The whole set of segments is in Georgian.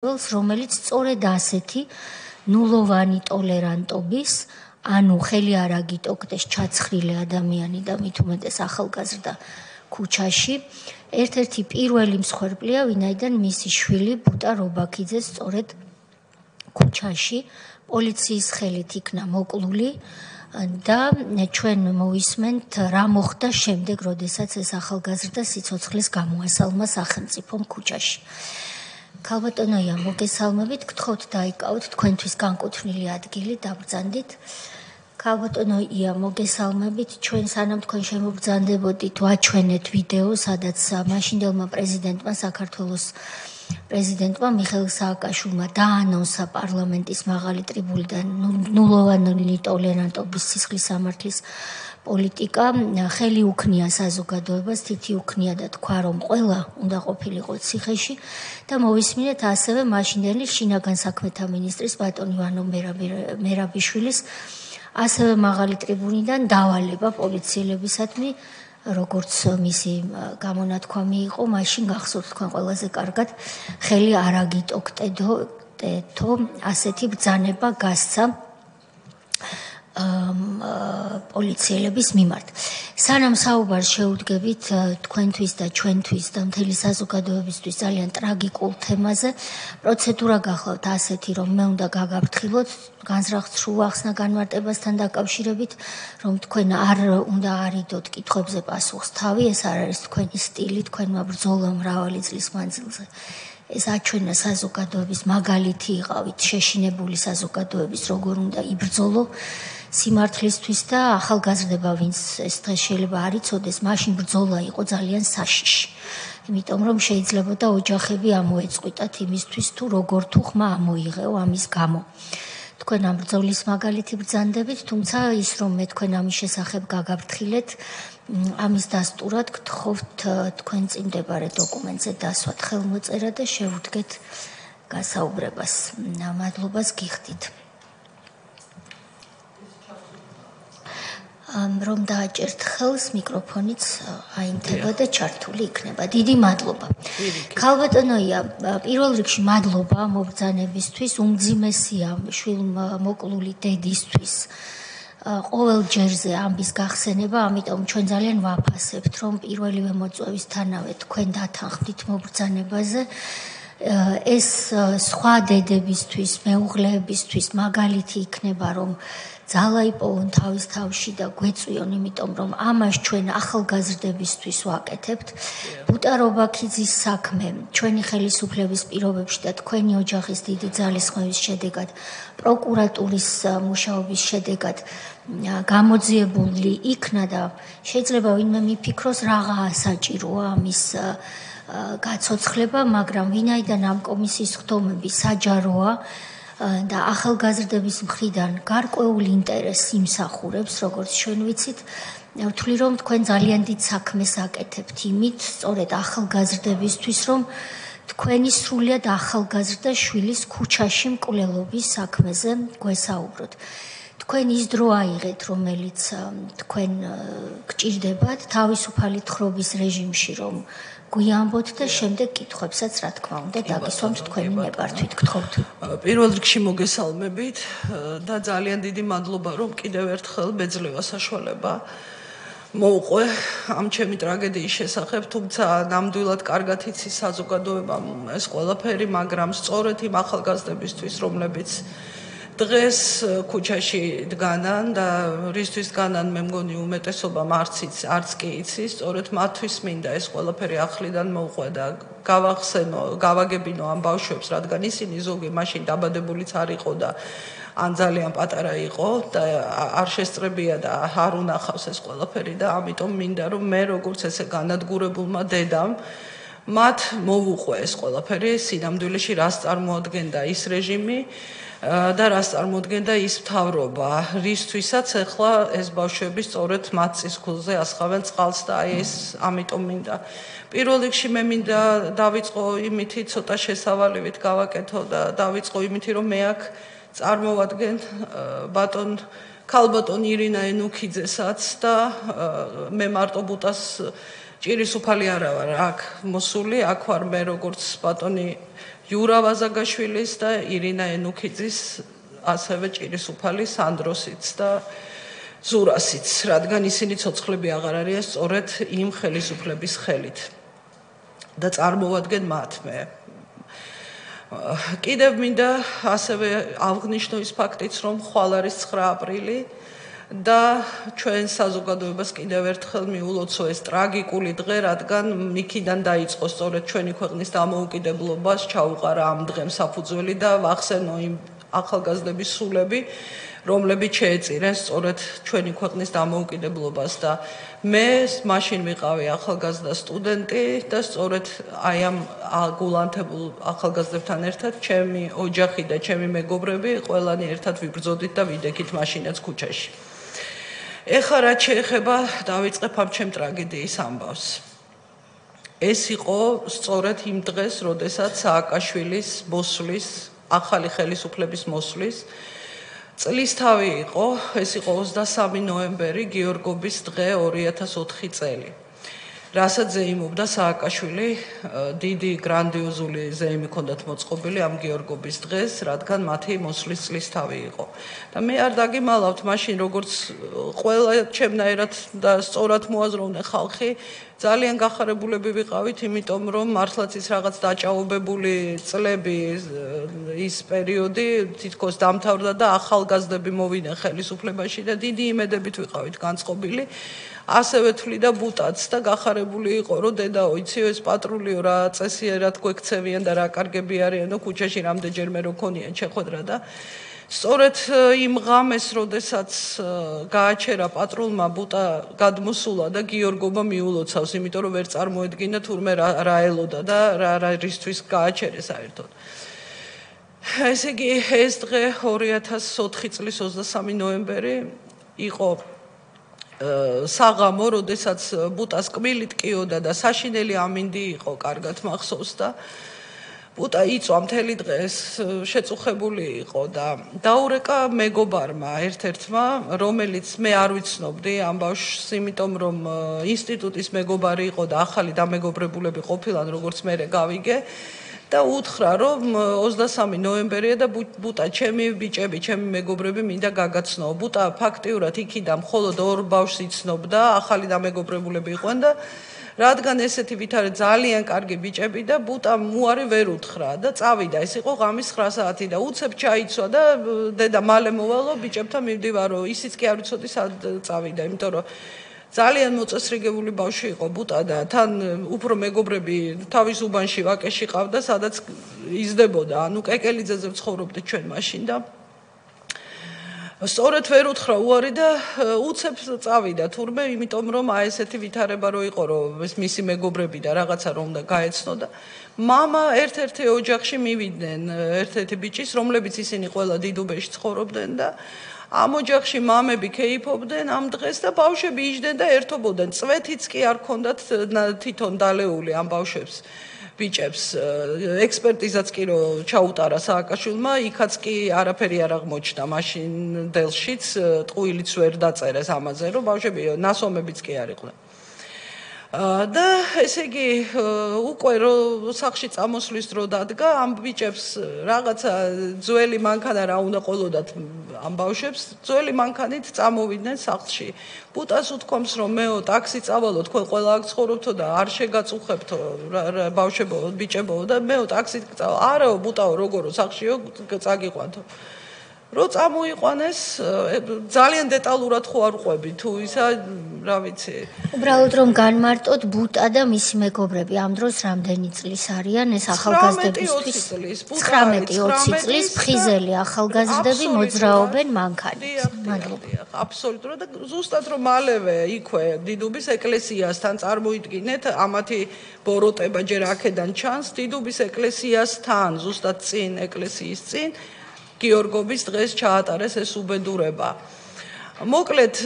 რომელიც სწორედ ასეთი ნულოვანი ტოლერანტობის, ანუ ხელი არ აგიტოგდეს ჩაცხრილი ადამიანი და მით უმეტეს ახალგაზრდა ქუჩაში, ერთ-ერთი პირველი მსხვერპლია, ვინაიდან მისი შვილი ბუტა რობაქიძე სწორედ ქუჩაში პოლიციის ხელით იქნა მოკლული და ჩვენ მოვისმენთ რა მოხდა შემდეგ, როდესაც ეს ახალგაზრდა სიცოცხლეს გამოასალმა სახელმწიფომ ქუჩაში. ქალბატონოია, მოგესალმებით, გთხოვთ დაიკავოთ თქვენთვის განკუთვნილი ადგილი, დაბრძანდით. ქალბატონოია, მოგესალმებით, ჩვენ სანამ თქვენ შემობრძანდებოდით, ვაჩვენეთ ვიდეო, სადაც მაშინდელმა პრეზიდენტმა, საქართველოს პრეზიდენტმა მიხეილ სააკაშვილმა დაანონსა პარლამენტის მაღალი ტრიბუნიდან ნულოვანი ტოლერანტობის სისხლის სამართლის პოლიტიკა, ხელი უქნია საზოგადოებას, თითი უქნია და თქვა, რომ ყველა უნდა ყოფილიყო ციხეში და მოვისმინეთ ასევე მაშინდელი შინაგან საქმეთა მინისტრის ბატონ ივანო მერაბიშვილის ასევე მაღალი ტრიბუნიდან დავალება პოლიციელებისადმი, როგორც მისი გამონათქვამი იყო, მაშინ გახსოვთ თქვენ ყველაზე კარგად, ხელი არ აგიტოგდეთო, ასეთი ბრძანება გასცა პოლიციელების მიმართ. სანამ საუბარს შეუდგებით თქვენთვის და ჩვენთვის და მთელი საზოგადოებისთვის ძალიან ტრაგიკულ თემაზე, პროცედურა გახლავთ ასეთი, რომ მე უნდა გაგაფრთხილოთ განზრახ ახსნა განმარტებასთან დაკავშირებით, რომ თქვენ არ უნდა არიდოთ კითხვებზე პასუხს თავი, ეს არ არის თქვენი სტილი, თქვენმა ბრძოლა მრავალი წლის მანძილზე. ეს აჩვენა საზოგადოების მაგალითი იყავით, შეშინებული საზოგადოების, როგორ უნდა იბრძოლო სიმართლისთვის და ახალგაზრდება, ვინც ეს დღეს შეიძლება არ იცოდეს, მაშინ ბრძოლა იყო ძალიან საშიში. იმიტომ რომ შეიძლებოდა ოჯახები ამოეწყვიტათ იმისთვის, თუ როგორ თუ ხმა ამოიღეო ამის გამო. თქვენ ამ ბრძოლის მაგალითი ბრძანდებით, თუმცა ის რომ მე თქვენ ამის შესახებ გაგაფრთხილეთ, ამის დასტურად გთხოვთ თქვენ წინ მდებარე დოკუმენტზე დასვათ ხელმოწერა და შევუდგეთ გასაუბრებას. მადლობას გიხდით. რომ დააჭერთ ხელს, მიკროფონიც აინთება და ჩართული იქნება. დიდი მადლობა. ქალბატონოია, პირველ რიგში მადლობა მობრძანებისთვის, უმძიმესია შვილმოკლული დედისთვის ყოველ ჯერზე ამბის გახსენება, ამიტომ ჩვენ ძალიან ვაფასებთ, რომ პირველივე მოწვევისთანავე თქვენ დათანხმდით მობრძანებაზე. ეს სხვა დედებისთვის, მეუღლეებისთვის მაგალითი იქნება, რომ ძალა იპოვონ თავის თავში და გვეწვიონ, იმიტომ რომ ამას ჩვენ ახალგაზრდებისთვის ვაკეთებთ. ბუტა რობაქიძის საქმე ჩვენი ხელისუფლების პირობებში და თქვენი ოჯახის დიდი ძალისხმევის შედეგად, პროკურატურის მუშაობის შედეგად გამოძიებული იქნა და შეიძლება ვინმე მიფიქროს, რაღაცა საჭიროა ამის გაცოცხლება, მაგრამ ვინაიდან ამ კომისიის ხდომები საჯაროა და ახალგაზრდების მხრიდან გარკვეულ ინტერესს იმსახურებს, როგორც ჩვენ ვიცით, ვთვლი რომ თქვენ ძალიან დიდ საქმეს აკეთებთ იმით, სწორედ ახალგაზრდებისთვის, რომ თქვენი სრულიად ახალგაზრდა შვილის ქუჩაში მკვლელობის საქმეზე გვესაუბროთ. თქვენ ის დრო აიღეთ, რომელიც თქვენ გჭირდებათ თავისუფალი თხრობის რეჟიმში, რომ გვიამბოთ და შემდეგ კითხვებსაც, რა თქმა უნდა, დაგისვამთ თქვენი ნებართვით. გთხოვთ. პირველ რიგში მოგესალმებით და ძალიან დიდი მადლობა, რომ კიდევ ერთხელ მეძლევა საშუალება მოუყვე ამ ჩემი ტრაგედიის შესახებ, თუმცა ნამდვილად კარგად იცის საზოგადოებამ ეს ყველაფერი, მაგრამ სწორედ იმ ახალგაზრდებისთვის, რომლებიც დღეს ქუჩაში დგანან და რისთვის დგანან, მე მგონი უმეტესობამ არც კი იცის, სწორედ მათთვის მინდა ეს ყველაფერი ახლიდან მოუყვე და გავაგებინო ამ ბავშვებს, რადგან ისინი ზოგი მაშინ დაბადებულიც არ იყო და ან ძალიან პატარა იყო და არ შესწრებია და არ უნახავს ეს ყველაფერი და ამიტომ მინდა რომ მე როგორც ესე განადგურებულმა დედამ მათ მოვუყვე ეს ყველაფერი, სინამდვილეში რას წარმოადგენდა ის რეჟიმი და რას წარმოადგენდა ის მთავრობა, რისთვისაც ახლა ეს ბავშვები სწორედ მათ წისქვილზე ასხავენ წყალს და აი ეს ამიტომ მინდა. პირველ რიგში მე მინდა დავიწყო იმითი, ცოტა შესავალივით გავაკეთო და დავიწყო იმითი, რომ მე აქ წარმოვადგენ ქალბატონ ირინა ენუქიძესაც და მე მარტო ბუტას ჭირის უფალი არა ვარ აქ მოსული, აქ ვარ მე როგორც ბატონი იურა ვაზაგაშვილის და ირინა ენუქიძის, ასევე ჭირისუფალის, ანდროსიც და ზურასიც, რადგან ისინი ცოცხლები აღარ არიან სწორედ იმ ხელისუფლების ხელით და წარმოვადგენ მათ მე. კიდევ მინდა ასევე აღნიშნო ის ფაქტიც, რომ ხვალ არის 9 აპრილი და ჩვენ საზოგადოებას კიდევ ერთხელ მიულოცო ეს ტრაგიკული დღე, რადგან იქიდან დაიწყო სწორედ ჩვენი ქვეყნის დამოუკიდებლობას ჩაუყარა ამ დღემ საფუძველი და ვახსენო იმ ახალგაზრდების სულები, რომლებიც შეეწირნენ სწორედ ჩვენი ქვეყნის დამოუკიდებლობას და მე მაშინ ვიყავი ახალგაზრდა სტუდენტი და სწორედ აი ამ გულანთებულ ახალგაზრდებთან ერთად ჩემი ოჯახი და ჩემი მეგობრები ყველანი ერთად ვიბრძოდით და ვიდექით მაშინაც ქუჩაში. ეხლა რაც შეეხება დავიწყებ ამ ჩემ ტრაგედიის ამბავს. ეს იყო სწორედ იმ დღეს, როდესაც სააკაშვილის მოსვლის, ახალი ხელისუფლების მოსვლის წლისთავი იყო, ეს იყო 23 ნოემბერი, გიორგობის დღე 2004 წელი. რასაც ზეიმობდა სააკაშვილი, დიდი გრანდიოზული ზეიმი ჰქონდათ მოწყობილი ამ გიორგობის დღეს, რადგან მათი მოსვლის წლისთავი იყო. და მე არ დაგიმალავთ მაშინ, როგორც ყველა ჩემნაირად და სწორად მოაზროვნე ხალხი, ძალიან გახარებულები ვიყავით, იმიტომ რომ მართლაც ის რაღაც დაჭაობებული წლები, ის პერიოდი თითქოს დამთავრდა და ახალგაზრდები მოვიდნენ ხელისუფლებაში და დიდი იმედებით ვიყავით განწყობილი. ასევე თვლიდა ბუტაც და გახარებული იყო, რომ დედაო, იცი ეს პატრულიო რა წესია, რა გვექცევიან და რა კარგები არიანო ქუჩაში რამდენჯერმე რო ქონიან შეხვედრა და სწორედ იმ ღამეს, როდესაც გააჩერა პატრულმა ბუტა გადმოსულა და გიორგობა მიულოცავს, იმიტომ რომ ვერ წარმოედგინა თურმე რა ელოდა და რა რისთვის გააჩერეს საერთოდ. ესე იგი, ეს დღე 2004 წლის 23 ნოემბერი იყო საღამო, როდესაც ბუტას კბილით კიოდა და საშინელი ამინდი იყო, კარგად მახსოვს და ბუტა იწვა მთელი დღეს, შეწუხებული იყო და დაურეკა მეგობარმა ერთ-ერთმა, რომელიც მე არ ვიცნობდი ამ ბავშვს, იმიტომ რომ ინსტიტუტის მეგობარი იყო და ახალი დამეგობრებულები ყოფილან, როგორც მე გავიგე. და უთხრა, რომ 23 ნოემბერია და ბუტა ჩემი ბიჭები, ჩემი მეგობრები მინდა გაგაცნო. ბუტა ფაქტიურად იქიდან მხოლოდ 2 ბავშვს იცნობდა, ახალი დამეგობრებულები იყვნენ და რადგან ესეთი ვითარე ძალიან კარგი ბიჭები და ბუტამ უარი ვერ უთხრა და წავიდა. ეს იყო ღამის 9 საათი და უცებ ჩაიცვა და დედა მალე მოვალო ბიჭებთან მივდივარო. ისიც კი არ ვიცოდი სად წავიდა, იმიტომ რომ ძალიან მოწესრიგებული ბავშვი იყო ბუტა და თან უფრო მეგობრები თავის უბანში ვაკეში ყავდა, სადაც იზრდებოდა. ანუ კეკელიძეზე ვცხოვრობდით ჩვენ მაშინ და სწორედ ვერ უთხრა უარი და უცებ წავიდა თურმე, იმიტომ რომ აი ესეთი ვითარება რო იყო, რომ ეს მისი მეგობრები და რაღაცა რომ უნდა გაეცნო და მამა ერთ-ერთი ოჯახში მივიდნენ, ერთ-ერთი ბიჭის, რომლებიც ისინი ყველა დიდუბეში ცხოვრობდნენ და ამ ოჯახში მამები ქეიფობდნენ ამ დღეს და ბავშვები იჯდნენ და ერთობოდნენ. წვეთიც კი არ ჰქონდათ თვითონ დალეული ამ ბავშვებს. ბიჭებს ექსპერტიზაც კი რო ჩაუტარა სააკაშვილმა, იქაც კი არაფერი არ აღმოჩნდა მაშინ დელშიც, ტყუილიც ვერ დაწერეს ამაზე, რომ ბავშვები ნასვამებიც კი არ იყვნენ. და ესე იგი უკვე რო სახში წამოსვლის დრო დადგა, ამ ბიჭებს რაღაცა ძველი მანქანა რა უნდა ყოლოდათ ამ ბავშვებს, ძველი მანქანით წამოვიდნენ სახლში. ბუტას უთქვამს, რომ მეო ტაქსი წავალო, თქვენ ყველა აქ ცხოვრობთო და არ შეგაწუხებთო ბავშვებო, ბიჭებო და მეო ტაქსით წავალ. არაო ბუტაო, როგორო სახშიო წაგიყვანთო. რო წამოიყვანეს, ძალიან დეტალურად ხო არ ყვები თუ ისა, რა ვიცი. უბრალოდ რომ განმარტოთ, ბუტა და მისი მეგობრები ამ დროს რამდენი წლის არიან ეს ახალგაზრდებისთვის? 19-20 წლის ფხიზელი ახალგაზრდები მოძრაობენ მანქანით. მადლობა. აბსოლუტურად და ზუსტად რომ მალევე იქვე დიდუბის ეკლესიასთან წარმოიდგინეთ, ამათი ბოროტება ჯერ აქედან ჩანს, დიდუბის ეკლესიასთან, ზუსტად წინ ეკლესიის წინ გიორგობის დღეს ჩაატარეს ეს უბედურება. მოკლედ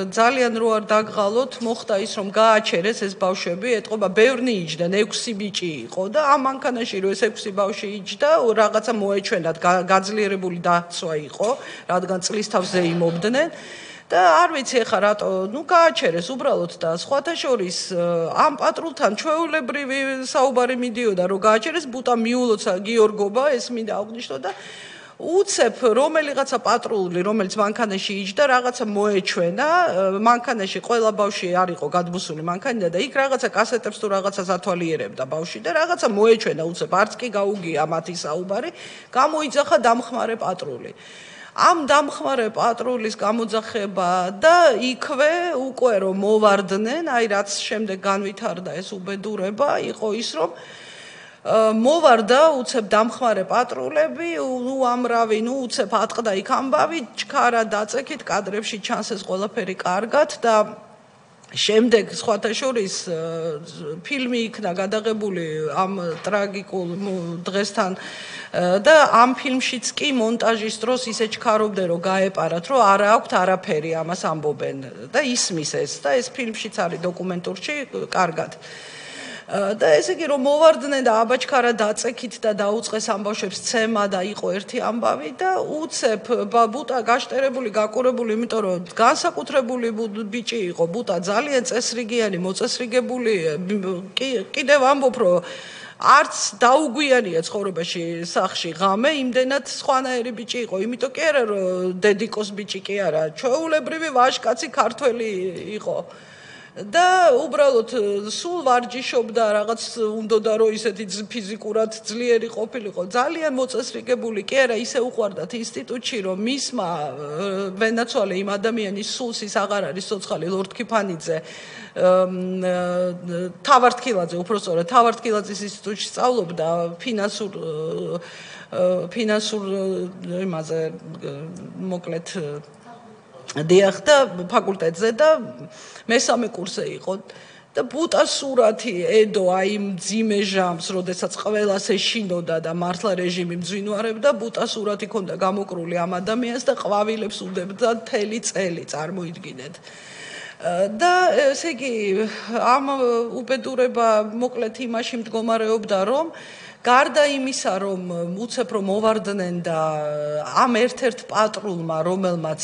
ძალიან რო არ დაგღალოთ, მოხდა ის რომ გააჩერეს ეს ბავშვები, ეტყობა ბევრნი იჯდნენ, 6 ბიჭი იყო და ამ მანქანაში რო ეს 6 ბავშვი იჯდა, რაღაცა მოეჩვენათ, გაძლიერებული დაცვა იყო, რადგან წლისთავზე იმობდნენ და არ ვიცი ხა რატო გააჩერეს უბრალოდ და სხვათა შორის ამ პატრულთან ჩვეულებრივი საუბარი მიდიოდა რომ გააჩერეს ბუტა მიულოცა გიორგობა ეს მინდა აღვნიშნო და უცებ რომელიღაცა პატრული რომელიც მანქანაში იჯდა რაღაცა მოეჩვენა მანქანაში ყველა ბავშვი არ იყო გადმოსული მანქანიდან და იქ რაღაცა კასეტებს თუ რაღაცას ათვალიერებდა ბავშვი და რაღაცა მოეჩვენა უცებ არც კი გაუგია მათი საუბარი გამოიძახა დამხმარე პატრული ამ დამხმარე პატრულის გამოძახება და იქვე უკვე რომ მოვარდნენ აი რაც შემდეგ განვითარდა ეს უბედურება იყო ის რომ მოვარდა უცებ დამხმარე პატრულები უამრავი უცებ ატყდა იქ ამბავი ჩქარა დაწექით კადრებში ჩანს ეს ყველაფერი კარგად და შემდეგ სხვათა შორის ფილმი იქნა გადაღებული ამ ტრაგიკულ დღესთან და ამ ფილმშიც კი მონტაჟის დროს ისე ჩქარობდნენ რომ გაეპარათ რომ არა აქვთ არაფერი ამას ამბობენ და ისმის ეს და ეს ფილმშიც არის დოკუმენტურში კარგად და ესე იგი რომ მოვარდნენ და აბაჩქარა დაწექით და დაუწყეს ამ ბავშვებს ცემა და იყო ერთი ამბავი და უცებ ბუტა გაშტერებული გაკურებული იმიტომ რომ განსაკუთრებული ბიჭი იყო ბუტა ძალიან წესრიგიანი მოწესრიგებული კიდევ ამბობ რომ არც დაუგვიანია ცხოვრებაში სახში ღამე იმდენად სხვანაირი ბიჭი იყო იმიტომ კი არა რომ დედიკოს ბიჭი კი არა ჩვეულებრივი ვაჟკაცი ქართველი იყო და უბრალოდ სულ ვარჯიშობდა რაღაც უნდოდა რომ ისეთი ფიზიკურად ძლიერი ყოფილიყო ძალიან მოწესრიგებული კი არა ისე უყვარდათ ინსტიტუტში რომ მისმა ვენაცვალე იმ ადამიანის სულს ის აღარ არის ცოცხალი ლორდ ქიფანიძე თავართქილაძე უпростоრად თავართქილაძის ინსტიტუტში სწავლობდა ფინანსურ იმაზე მოკლედ დიახ და ფაკულტეტზე და მესამე კურსზე იყო და ბუტას სურათი ედო აი მძიმე ჟამს, როდესაც ყველას ეშინოდა და მართლა რეჟიმი მძვინვარებდა, ბუტას სურათი ქონდა გამოკრული ამ ადამიანს და ყვავილებს უდებდა მთელი წელი, წარმოიდგინეთ. და ესე იგი ამ უბედურება მოკლედ იმაში მდგომარეობდა, რომ გარდა იმისა, რომ უცებ რომ მოვარდნენ და ამ ერთ-ერთ პატრულმა, რომელმაც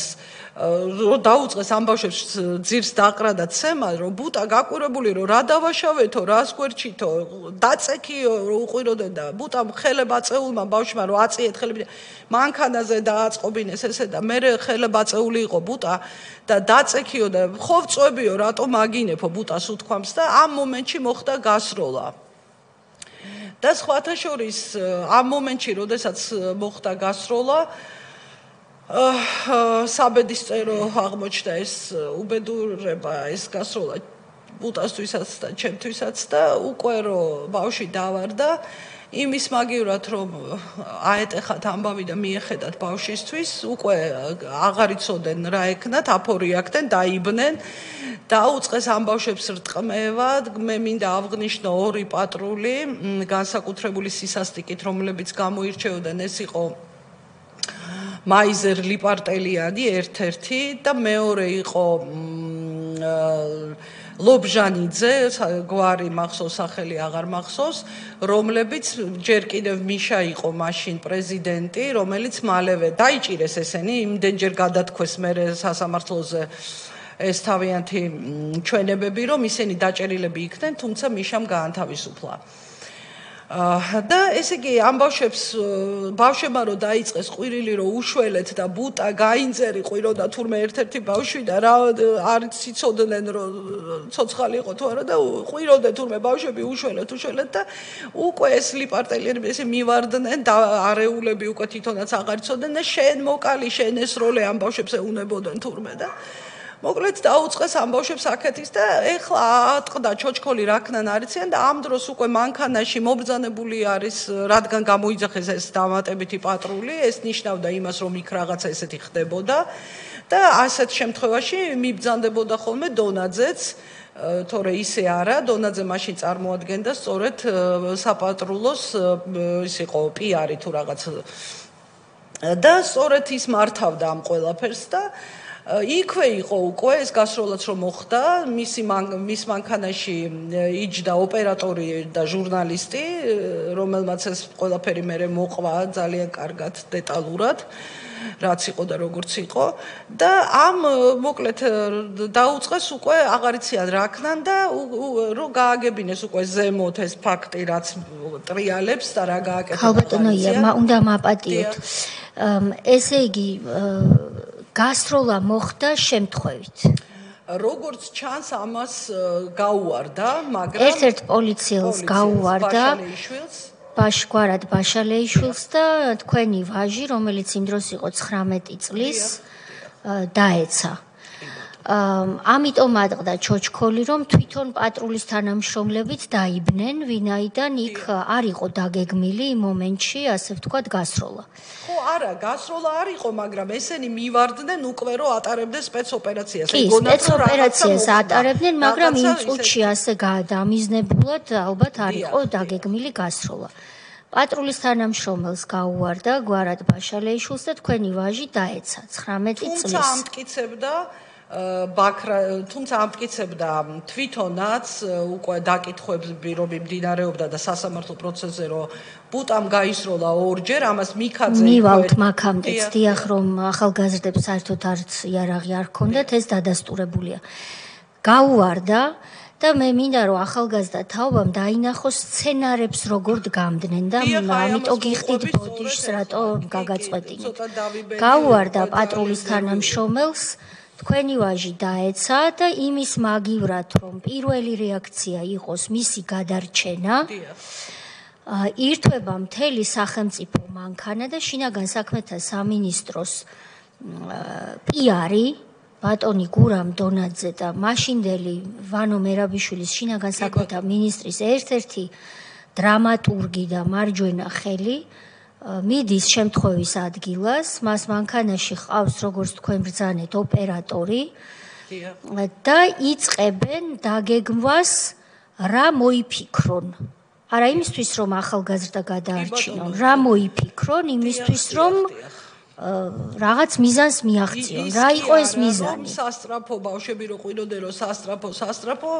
დაუწყეს ამ ბავშვებს ძირს დაყრა და ცემა, რომ ბუტა გაკვირებული, რომ რა დავაშავეთო, რას გვერჩითო, დაწექიო, რომ უყვიროდნენ და ბუტამ ხელება აწეულმა ბავშვმა, რომ აწიეთ ხელები, მანქანაზე დააწყობინეს ესე და მე ხელება აწეული იყო ბუტა და დაწექიო და ხով წვებიო, რატომ აგინებო ბუტას უთქვამს და ამ მომენტში მოხდა გასროლა. და სხვათა შორის ამ მომენტში, როდესაც მოხდა გასროლა, საბედისწერო აღმოჩნდა ეს უბედურება, ეს გასროლა ბუტასთვისაც და ჩემთვისაც და უკვე რომ ბავშვი დავარდა, იმის მაგივრად რომ აეტეხათ ამბავი და მიეხედათ ბავშვისთვის, უკვე აღარ იცოდნენ რა ეკნათ, აფორიაქდნენ, დაიბნენ. დაუწყეს ამ ბავშვებს რტყმევა, მე მინდა ავღნიშნო ორი პატრული, განსაკუთრებული სისასტიკით, რომლებიც გამოირჩეოდნენ, ეს იყო მაიზერ ლიპარტელიანი ერთ-ერთი და მეორე იყო ლობჟანიძე, გვარი მახსოვს, სახელი აღარ მახსოვს, რომლებიც ჯერ კიდევ მიშა იყო მაშინ პრეზიდენტი, რომელიც მალევე დაიჭირეს ესენი, იმდენჯერ გადათქვეს მერე სასამართლოზე ეს თავიანთი ჩვენებები, რომ ისინი დაჭერილები იქნენ, თუმცა მიშამ გაანთავისუფლა. და ესე იგი ამ ბავშვებმა რომ დაიწყეს ყვირილი რომ უშველეთ და ბუტა გაინწერი ყვიროდა თურმე ერთ-ერთი ბავშვი და რა არც იცოდნენ რომ ცოცხალი იყო თუ არა და ყვიროდა თურმე ბავშვები უშველეთ და უკვე ეს ლიპარტელიანები ესე მივარდნენ და არეულები უკვე თვითონაც აღარ იცოდნენ და შენ მოკალი შენ ეს როლე ამ ბავშვებს ეუნებოდნენ თურმე და მოკლედ დაუწყეს ამ ბავშვებს აქეთის და ეხლა ატყდა ჩოჩქოლი რაკნან არიციან და ამ დროს უკვე მანქანაში მობრძანებული არის, რადგან გამოიძახეს ეს დამატებითი პატრული, ეს ნიშნავდა იმას, რომ იქ რაღაცა ესეთი ხდებოდა და ასეთ შემთხვევაში მიბრძანდებოდა ხოლმე დონაძეც, თორე ისე არა, დონაძე მაშინ წარმოადგენდა სწორედ საპატრულოს ის იყო პიარი თუ რაღაც და სწორედ ის მართავდა ამ ყველაფერს და იქვე იყო უკვე ეს გასროლაც რომ მოხდა, მის მანქანაში იჯდა ოპერატორი და ჟურნალისტი, რომელმაც ეს ყველაფერი მერე მოყვა ძალიან კარგად დეტალურად. რაც იყო და როგორც იყო და ამ მოკლედ დაუწყეს უკვე აღარ იციან რა ქნან და რომ გააგებინეს უკვე ზემოთ ეს ფაქტი რაც ტრიალებს და რა გააკეთა. ხალბატონოია, უნდა მაპატიოთ. ესე იგი გასროლა მოხდა შემთხვევით. როგორც ჩანს ამას გაუვარდა, მაგრამ ერთ-ერთ პოლიციელს გაუვარდა ბაშგვარად ბაშალეიშვილს და თქვენი ვაჟი, რომელიც იმ დროს იყო 19 წლის, დაეცა. ამიტომ ადყდა ჩოჩქოლი, რომ თვითონ პატრულის თანამშრომლებით დაიბნენ, ვინაიდან იქ არ იყო დაგეგმილი იმ მომენტში, ასე ვთქვათ, გასროლა. ხო, არა, გასროლა არ იყო, მაგრამ ესენი მივარდნენ უკვე რომ ატარებდნენ სპეცოპერაციას. სპეცოპერაციას ატარებდნენ, მაგრამ იმ წუთში ასე გადამიზნებულად ალბათ არ იყო დაგეგმილი გასროლა. პატრულის თანამშრომელს გაუვარდა გვარად ბაშალეიშვილს და თქვენი ვაჟი დაეცა 19 წლის. თუმცა ამტკიცებდა თვითონაც უკვე დაკითხვებს რომ მიმდინარეობდა და სასამართლო პროცესზე რომ ბუტამ გაისროლა ორჯერ, ამას მიქაძე მივალთ მაქამდეც დიახ რომ ახალგაზრდებს საერთოდ არც იარაღი არ ჰქონდათ, ეს დადასტურებულია. გაუვარდა და მე მინდა რომ ახალგაზრდა თაობამ დაინახოს სცენარებს როგორ დგამდნენ და ამიტომ გიხდით ბოდიშს რატო გაგაწყვეტინეთ. გაუვარდა პატრულის თანამშრომელს, თქვენი ვაჟი დაეცა და იმის მაგივრად რომ პირველი რეაქცია იყოს მისი გადარჩენა, ირთვება მთელი სახელმწიფო მანქანა და შინაგან საქმეთა სამინისტროს პიარი ბატონი გურამ დონაძე და მაშინდელი ვანო მერაბიშვილის შინაგან საქმეთა მინისტრის ერთ-ერთი დრამატურგი და მარჯვენა ხელი მიდის შემთხვევის ადგილას, მას მანქანაში ყავს როგორც თქვენ ბრძანეთ ოპერატორი და იწყებენ დაგეგმვას რა მოიფიქრონ. არა იმისთვის რომ ახალგაზრდა გადაარჩინონ, რა მოიფიქრონ იმისთვის რომ რაღაც მიზანს მიაღწიონ. რა იყო ეს მიზანი? სასტრაფო ბავშვები რო ყვინოდნენ რომ სასტრაფო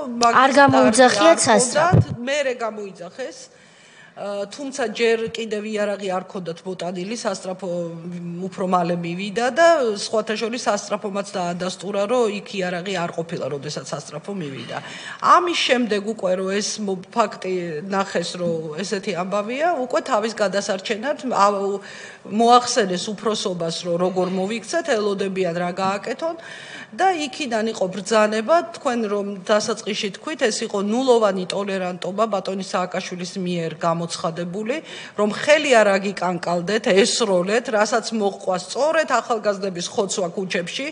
არ გამოიძახიათ სასტრაფო. მერე გამოიძახეს. თუმცა ჯერ კიდევ იარაღი არ ქონდათ მოტანილი, სასტრაფო უფრო მალე მივიდა და სხვათა შორის სასტრაფომაც დაადასტურა, რომ იქ იარაღი არ ყოფილა, როდესაც სასტრაფო მივიდა. ამის შემდეგ უკვე რომ ეს ფაქტი ნახეს, რომ ესეთი ამბავია, უკვე თავის გადასარჩენად მოახსენეს უფროსობას, რომ როგორ მოვიქცეთ, ელოდებიან რა გააკეთონ და იქიდან იყო ბრძანება, თქვენ რომ დასაწყისში თქვით, ეს იყო ნულოვანი ტოლერანტობა ბატონი სააკაშვილის მიერ გამოცხადებული, რომ ხელი არ აგიკანკალდეთ, ესროლეთ, რასაც მოჰყვა სწორედ ახალგაზრდების ხოცვა ქუჩებში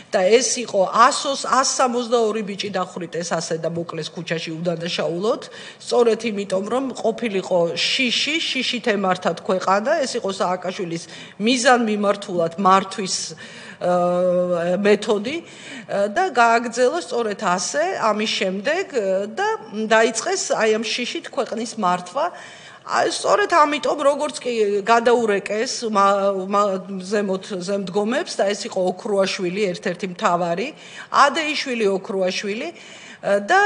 და ეს იყო 162 ბიჭი დახვრიტეს ასე და მოკლეს ქუჩაში უდანაშაულოდ, სწორედ იმიტომ რომ ყოფილიყო შიშით ემართათ ქვეყანა, ეს იყო სააკაშვილის მიზანმიმართულად მართვის მეთოდი და გააგრძელა სწორედ ასე ამის შემდეგ და დაიწყეს აი ამ შიშით ქვეყნის მართვა. სწორედ ამიტომ როგორც კი გადაურეკეს ზემდგომებს და ეს იყო ოქრუაშვილი ერთ-ერთი მთავარი, ადეიშვილი ოქრუაშვილი და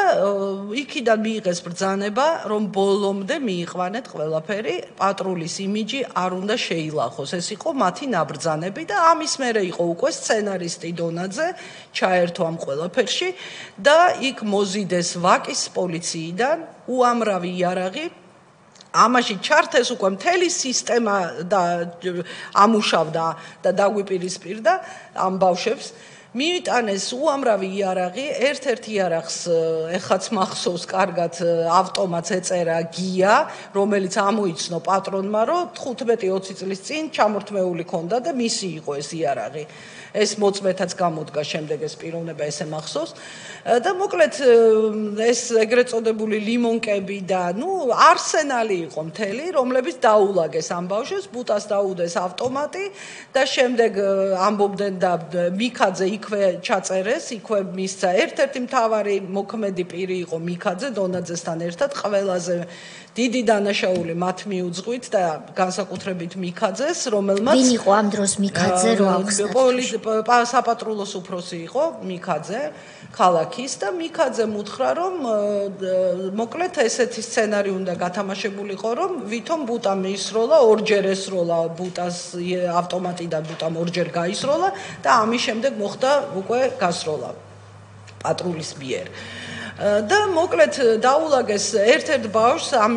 იქიდან მიიღეს ბრძანება, რომ ბოლომდე მიიყვანეთ ყველაფერი, პატრულის იმიჯი არ უნდა შეილახოს. ეს იყო მათი ნაბრძანები და ამის მერე იყო უკვე სცენარისტი დონაძე ჩაერთო ამ ყველაფერში და იქ მოზიდეს ვაკის პოლიციიდან უამრავი იარაღი. ამაში ჩართეს უკვე მთელი სისტემა და ამუშავდა და დაგვიპირისპირდა ამ ბავშვებს. მიიტანეს უამრავი იარაღი, ერთ-ერთ იარაღს ეხაც მახსოვს კარგად ავტომატს ეწერა გია, რომელიც ამოიცნო პატრონმა, რომ 15-20 წლის წინ ჩამორთმეული ქონდა და მისი იყო ეს იარაღი. ეს მოწმეთაც გამოდგა შემდეგ ეს პიროვნება ესე მახსოვს და მოკლედ ეს ეგრეთ წოდებული ლიმონკები და არსენალი იყო მთელი, რომლებიც დაულაგეს ამ ბავშვებს, ბუტას დაუდეს ავტომატი და შემდეგ ამბობდნენ და მიქაძე იქვე ჩაწერეს, იქვე მისცა ერთ-ერთი მთავარი მოქმედი პირი იყო მიქაძე დონაძესთან ერთად ყველაზე დიდი დანაშაული მათ მიუძღვით და განსაკუთრებით მიქაძეს, რომელმაც ვინ იყო ამ დროს მიქაძე რო აღსნათ? საპატრულოს უფროსი იყო მიქაძე ქალაქის და მიქაძემ უთხრა რომ მოკლედ ესეთი სცენარი უნდა გათამაშებულიყო რომ ვითომ ბუტამ ისროლა ორჯერ ესროლა ბუტას ავტომატიდან ბუტამ ორჯერ გაისროლა და ამის შემდეგ მოხდა უკვე გასროლა პატრულის მიერ და მოკლედ დაულაგეს ერთ-ერთ ბავშვს ამ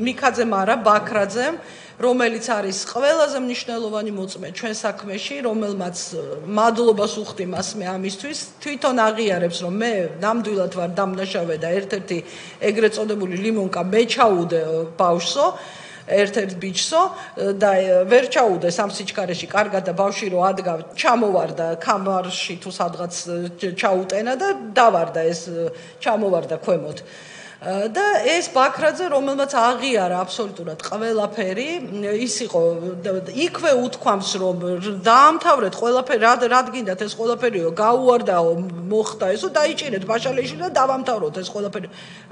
მიქაძემ არა ბაქრაძემ რომელიც არის ყველაზე მნიშვნელოვანი მოწმე ჩვენ საქმეში, რომელმაც მადლობას უხდი მასმე ამისთვის, თვითონ აღიარებს, რომ მე ნამდვილად ვარ დამნაშავე და ერთ-ერთი ეგრეთ წოდებული ლიმონკა მე ჩაუდე ბავშვსო, ერთ-ერთ ბიჭსო და ვერ ჩაუდეს ამ სიჩქარეში, კარგად და ბავშვი რო ადგა, ჩამოვარდა კამარში თუ სადღაც ჩაუტენა და დავარდა ეს ჩამოვარდა ქვემოთ. და ეს ბაქრაძე რომელმაც აღიარა აბსოლუტურად ყველაფერი ის იყო იქვე უთქვამს რომ დაამთავრეთ ყველაფერი რად გინდათ ეს ყველაფერიო გაუვარდაო მოხდა ესო დაიჭირეთ ბაშალეში და დავამთავროთ ეს ყველაფერი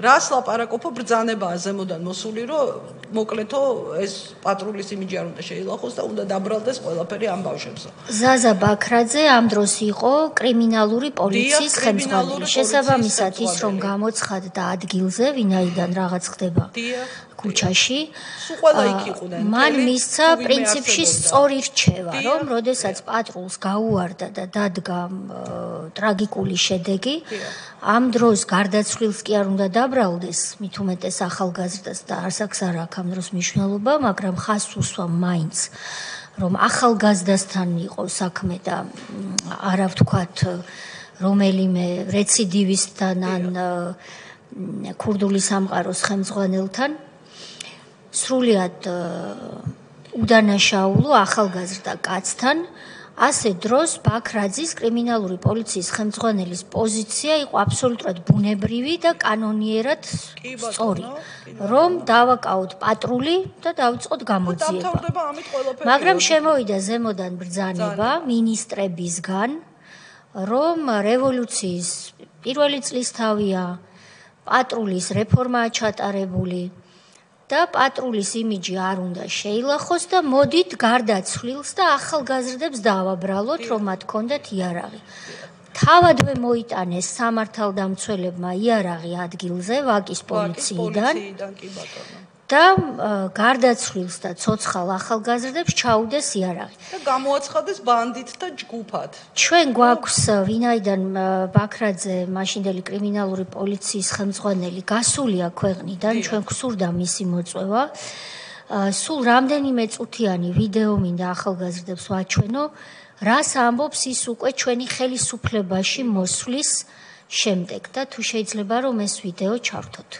რას ლაპარაკობ ბრძანებაა ზემოდან მოსული რომ მოკლეთო ეს პატრულის იმიჯი არ უნდა შეილახოს და უნდა დაბრალდეს ყველაფერი ამ ბავშვებსო ზაზა ბაქრაძე ამ დროს იყო კრიმინალური პოლიციის ხელმძღვანელი შესაბამისად ის რომ გამოცხადდა ადგილზე ვინაიდან რაღაც ხდება ქუჩაში მან მისცა პრინციპში სწორი რჩევა რომ როდესაც პატრულს გაუვარდა და დადგა ტრაგიკული შედეგი ამ დროს გარდაცვლილს კი არ უნდა დაბრალდეს მით უმეტეს ახალგაზრდას და არც არ აქვს ამ დროს მნიშვნელობა მაგრამ ხაზს უსვამ მაინც რომ ახალგაზრდასთან იყო საქმე და არა ვთქვათ რომელიმე რეციდივისტთან ან ქურდული სამყაროს ხელმძღვანელთან სრულიად უდანაშაულო ახალგაზრდა კაცთან ასე დროს ბაქრაძის კრიმინალური პოლიციის ხელმძღვანელის პოზიცია იყო აბსოლუტურად ბუნებრივი და კანონიერად სწორი რომ დავაკავოთ პატრული და დავიწყოთ გამოძიება მაგრამ შემოვიდა ზემოდან ბრძანება მინისტრებისგან რომ რევოლუციის პირველი წლისთავია პატრულის რეფორმაა ჩატარებული და პატრულის იმიჯი არ უნდა შეილახოს და მოდით გარდაცვლილს და ახალგაზრდებს დავაბრალოთ რომ მათ ქონდათ იარაღი. თავადვე მოიტანეს სამართალდამცველებმა იარაღი ადგილზე ვაკის პოლიციიდან და გარდაცვლილს და ცოცხალ ახალგაზრდებს ჩაუდეს იარაღი. და გამოაცხადეს ბანდიტთა ჯგუფად. ჩვენ გვაქვს ვინაიდან ბაქრაძე მაშინდელი კრიმინალური პოლიციის ხელმძღვანელი გასულია ქვეყნიდან, ჩვენ გვსურდა მისი მოწვევა. სულ რამდენიმე წუთიანი ვიდეო მინდა ახალგაზრდებს ვაჩვენო, რას ამბობს ის უკვე ჩვენი ხელისუფლებაში მოსვლის შემდეგ და თუ შეიძლება რომ ეს ვიდეო ჩავრთოთ.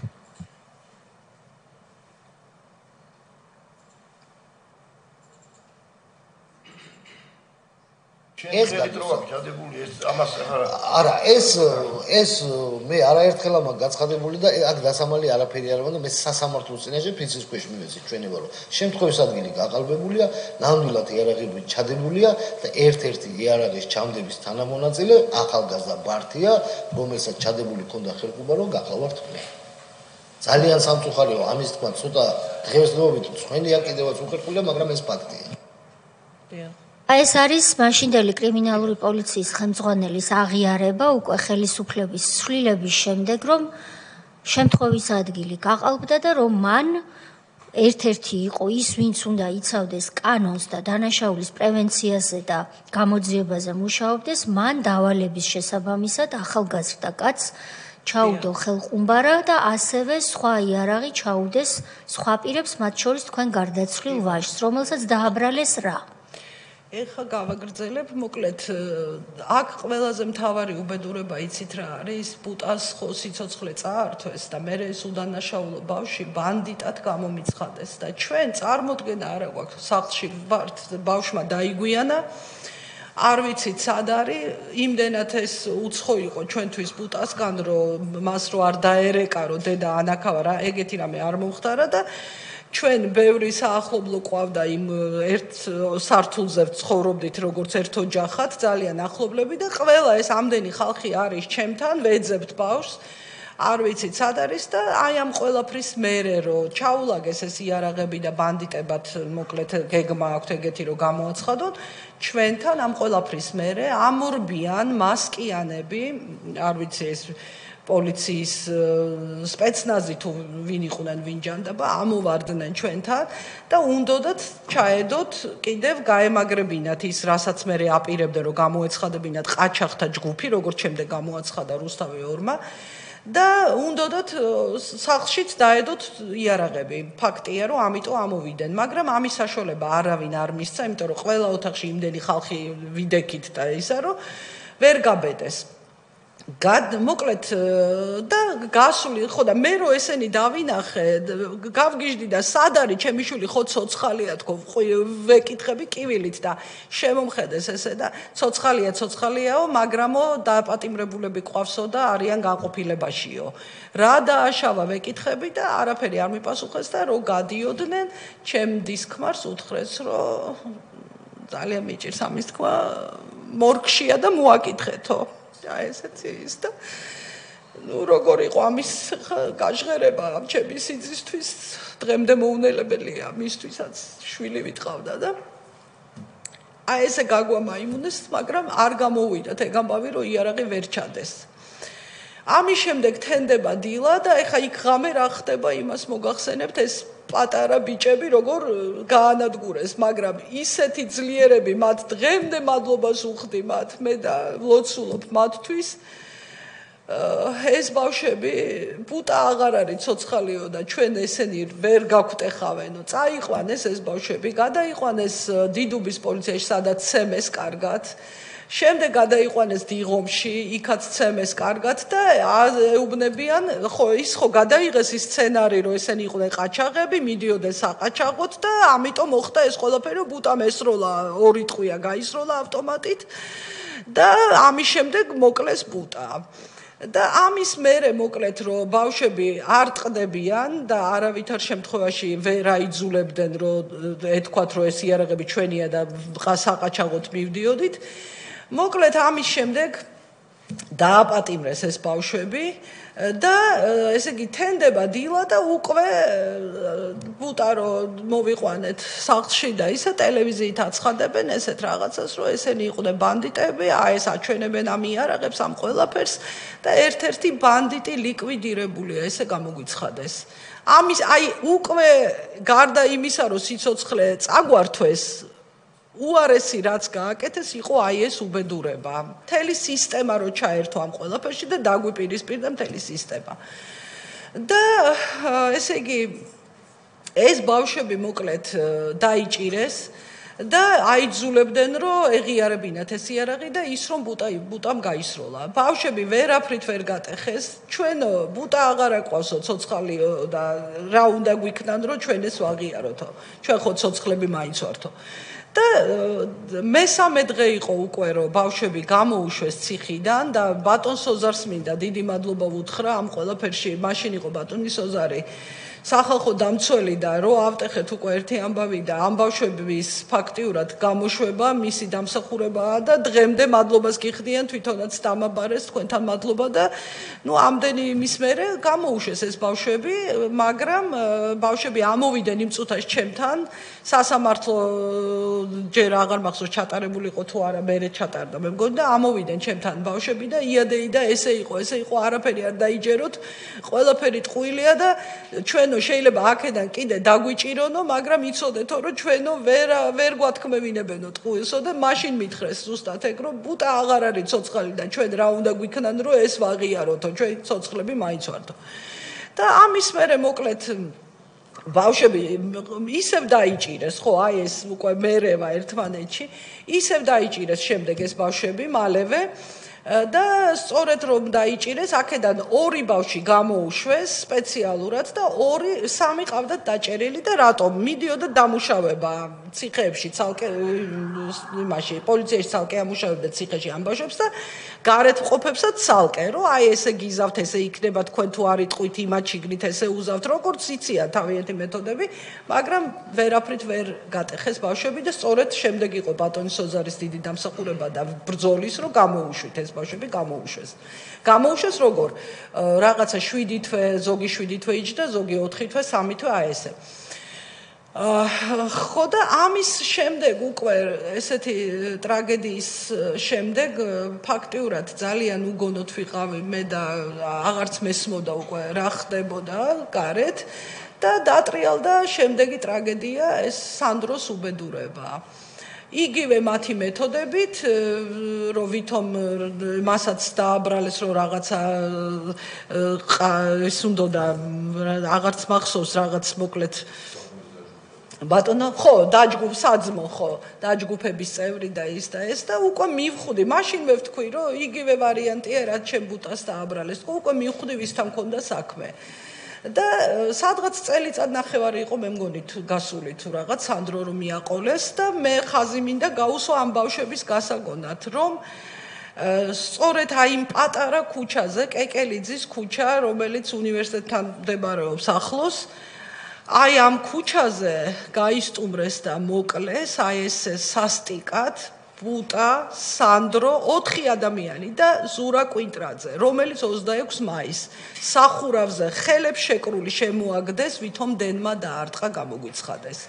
ეს გადროა ჩადებული ეს ამას არა ეს მე არაერთხელ ამ გაცხადებული და აქ დასამალი არაფერი არ უნდა მე სასამართლოს წინაშე ფიცის ქვეშ მივეცი ჩვენი ვარო შემთხვევის ადგილი გაყალბებულია ნამდვილად იარაღები ჩადებულია და ერთ-ერთი იარაღის ჩამდების თანამონაწილე ახალგაზრდა ბართია რომელსაც ჩადებული ქონდა ხელყობა რომ გაყალბავთ მე ძალიან სამწუხაროა ამის თქმა ცოტა დღესდღეობით ცხენია კიდევაც უხერხულია მაგრამ ეს ფაქტია ეს არის მაშინდელი კრიმინალური პოლიციის ხელმძღვანელის აღიარება უკვე ხელისუფლების ცვლილების შემდეგ, რომ შემთხვევის ადგილი გაყალბდა და რომ მან ერთ-ერთი იყო ის, ვინც უნდა იცავდეს კანონს და დანაშაულის პრევენციაზე და გამოძიებაზე მუშაობდეს, მან დავალების შესაბამისად ახალგაზრდა კაცს ჩაუდო ხელყუმბარა და ასევე სხვა იარაღი ჩაუდეს სხვა პირებს, მათ შორის თქვენ გარდაცვლილ ვაჟს, რომელსაც დააბრალეს რა. ეხა გავაგრძელებ, მოკლედ, აქ ყველაზე მთავარი უბედურება იცით რა არის, ბუტას ხო სიცოცხლე წაართვეს და მე ეს უდანაშაულო ბავშვი ბანდიტად გამომიცხადეს და ჩვენ წარმოდგენა არა გვაქვს, სახლში ვართ, ბავშვმა დაიგვიანა, არ ვიცით სად არის, იმდენად ეს უცხო იყო ჩვენთვის ბუტასგან, რომ მას რო არ დაერეკა, რომ დედა ანაქავა რა, ეგეთი რამე არ მომხდარა და ჩვენ ბევრი საახლობლო ყავდა იმ ერთ სართულზე ცხოვრობდით როგორც ერთ ოჯახად ძალიან ახლობლები და ყველა ეს ამდენი ხალხი არის ჩემთან ვეძებთ ბავშვს არ ვიცით სად არის და აი ამ ყველაფრის მერე რომ ჩაულაგეს ეს იარაღები და ბანდიტებად მოკლედ გეგმა აქვთ ეგეთი რომ გამოაცხადონ ჩვენთან ამ ყველაფრის მერე ამორბიან მასკიანები არ ვიცი ეს პოლიციის სპეცნაზი თუ ვინ იყვნენ ვინ ჯანდაბა ამოვარდნენ ჩვენთან და უნდათ ჩაედოთ კიდევ გაემაგრებინათ ის რასაც მე აპირებდნენ რომ გამოეცხადებინათ ყაჩაღთა ჯგუფი როგორც შემდეგ გამოაცხადა რუსთავი 2-მა და უნდათ სახლშიც დაედოთ იარაღები ფაქტია რომ ამიტომ ამოვიდნენ მაგრამ ამის საშუალება არავინ არ მისცა იმიტომ რომ ყველა ოთახში იმდენი ხალხი ვიდექით და ისა რომ ვერ გაბედეს მოკლედ და გასული ხო და მე რო ესენი დავინახე გავგიჟდი და სად არის ჩემი შვილი ხო ცოცხალია თქო ვეკითხები კივილით და შემომხედეს ესე და ცოცხალიაო მაგრამო დაპატიმრებულები ყავსო და არიან განყოფილებაშიო რა დააშავა ვეკითხები და არაფერი არ მიპასუხეს და რო გადიოდნენ ჩემ დისკმარს უთხრეს რომ ძალიან მიჭირს ამის თქვა მორგშია და მოაკითხეთო ესეც ის და ნუ როგორ იყო ამის გაჟღერება ამ ჩემი სიძისთვის დღემდე მოუნელებელია მისთვისაც შვილი ვიტყავდა და აი ესე გაგვამაიმუნეს მაგრამ არ გამოვიდათ ეგ ამბავი რომ იარაღი ვერ ჩადეს ამის შემდეგ თენდება დილა და ეხა იქ ღამე რა ხდება იმას მოგახსენებთ ეს პატარა ბიჭები როგორ გაანადგურეს მაგრამ ისეთი ძლიერები მათ დღემდე მადლობას უხდი მათ მე და ვლოცულობ მათთვის ეს ბავშვები პუტა აღარ არის ცოცხალიო და ჩვენ ესენი ვერ გაგვტეხავენო წაიყვანეს ეს ბავშვები გადაიყვანეს დიდუბის პოლიციაში სადაც ცემეს კარგად შემდეგ გადაიყვანეს დიღომში, იქაც ცემეს კარგად და ეუბნებიან, ხო ის ხო გადაიღეს ის სცენარი, რომ ესენი იყვნენ ყაჩაღები, მიდიოდნენ საყაჩაღოდ და ამიტომ მოხდა ეს ყველაფერი, რომ ბუტამ ესროლა, ორი ტყვია გაისროლა ავტომატით და ამის შემდეგ მოკლეს ბუტა. და ამის მერე მოკლედ რომ ბავშვები არ ტყდებიან და არავითარ შემთხვევაში ვერ აიძულებდნენ რომ ეთქვათ რომ ეს იარაღები ჩვენია და საყაჩაღოდ მივდიოდით მოკლედ ამის შემდეგ დააპატიმრეს ეს ბავშვები და ესე იგი თენდება დილა და უკვე ბუტა რომ მოვიყვანეთ სახლში და ისა ტელევიზიით აცხადებენ ესეთ რაღაცას რომ ესენი იყვნენ ბანდიტები აი ეს აჩვენებენ ამ იარაღებს ამ ყველაფერს და ერთ-ერთი ბანდიტი ლიკვიდირებულია ესე გამოგვიცხადეს ამის აი უკვე გარდა იმისა რომ სიცოცხლე წაგვართვეს უარესი რაც გააკეთეს იყო აი ეს უბედურება. მთელი სისტემა რო ჩაერთო ამ ყველაფერში და დაგვიპირისპირდა მთელი სისტემა. და ესე იგი ეს ბავშვები მოკლედ დაიჭირეს და აიძულებდნენ რომ ეღიარებინათ ეს იარაღი და ის რომ ბუტამ გაისროლა. ბავშვები ვერაფრით ვერ გატეხეს. ჩვენ ბუტა აღარ აყვავსო ცოცხალიო და რა უნდა გვიქნან რომ ჩვენ ეს ვაღიაროთო. ჩვენ ხო ცოცხლები მაინც ვართო. და მესამე დღე იყო უკვე რომ ბავშვები გამოუშვეს ციხიდან და ბატონ სოზარს მინდა დიდი მადლობა ვუთხრა ამ ყველაფერში მაშინ იყო ბატონი სოზარი სახალხო დამცველი და რო ავტეხეთ უკვე ერთი ამბავი და ამ ბავშვების ფაქტიურად გამოშვება მისი დამსახურებაა და დღემდე მადლობას გიხდიან თვითონაც დამაბარეს თქვენთან მადლობა და ნუ ამდენი იმის მერე გამოუშვეს ეს ბავშვები მაგრამ ბავშვები ამოვიდნენ იმ წუთას ჩემთან სასამართლო ჯერ აღარ მახსოვს ჩატარებული იყო თუ არა მერე ჩატარდა მე მგონი და ამოვიდნენ ჩემთან ბავშვები და იადეი და ესე იყო არაფერი არ დაიჯეროთ ყველაფერი ტყუილია და ჩვენო შეიძლება აქედან კიდე დაგვიჭირონო მაგრამ იცოდეთო რომ ჩვენო ვერ გვათქმევინებენო ტყუილსო და მაშინ მითხრეს ზუსტად ეგ რომ ბუტა აღარ არის ცოცხალი და ჩვენ რა უნდა გვიქნან რომ ეს ვაღიაროთო ჩვენ ცოცხლები მაინც ვართ და ამის მერე მოკლედ ბავშვები ისევ დაიჭირეს ხო აი ეს უკვე მერევა ერთმანეთში ისევ დაიჭირეს შემდეგ ეს ბავშვები მალევე და სწორედ რომ დაიჭირეს აქედან ორი ბავშვი გამოუშვეს სპეციალურად და სამი ყავდათ დაჭერილი და რატომ მიდიოდა დამუშავება ციხეებში ცალკე იმაში პოლიციაში ცალკე ამუშავებდა ციხეში ამ ბავშვებს და გარეთ ყოფებსაც ცალკე რომ აი ესე გიზავთ ესე იქნება თქვენ თუ არ იტყვით იმათ შიგნით ესე უზავთ როგორც იციან თავიანთი მეთოდები მაგრამ ვერაფრით ვერ გატეხეს ბავშვები და სწორედ შემდეგ იყო ბატონი სოზარის დიდი დამსახურება და ბრძოლის რომ გამოუშვით ეს ბავშვები გამოუშვეს როგორ რაღაცა 7 თვე ზოგი 7 თვე იჯდა ზოგი 4 თვე 3 თვე აი ესე ხო და ამის შემდეგ უკვე ესეთი ტრაგედიის შემდეგ ფაქტიურად ძალიან უგონოდ ვიყავი მე და აღარც მესმოდა უკვე რა ხდებოდა გარეთ და დატრიალდა შემდეგი ტრაგედია ეს სანდროს უბედურება იგივე მათი მეთოდებით რომ ვითომ მასაც დააბრალეს რომ რაღაცა ეს უნდა აღარც მახსოვს რაღაც მოკლედ ბატონო ხო საძმო ხო დაჯგუფების წევრი და ის და უკვე მივხვდი მაშინ მე ვთქვი რომ იგივე ვარიანტია რაც ჩემ ბუტას დააბრალეს უკვე მივხვდი ვისთან მქონდა საქმე და სადღაც წელიწად ნახევარი იყო მე მგონი გასული თუ რაღაც სანდრო რომ მიაყოლეს და მე ხაზი მინდა გაუსვა ამ ბავშვების გასაგონად რომ სწორედ აი იმ პატარა ქუჩაზე კეკელიძის ქუჩა რომელიც უნივერსიტეტთან მდებარეობს ახლოს აი ამ ქუჩაზე გაისტუმრეს და მოკლეს აი ეს სასტიკად ბუტა სანდრო 4 ადამიანი და ზურა კვინტრაძე რომელიც 26 მაისს სახურავზე ხელებს შეკრული შემოაგდეს ვითომ დენმა დაარტყა გამოგვიცხადეს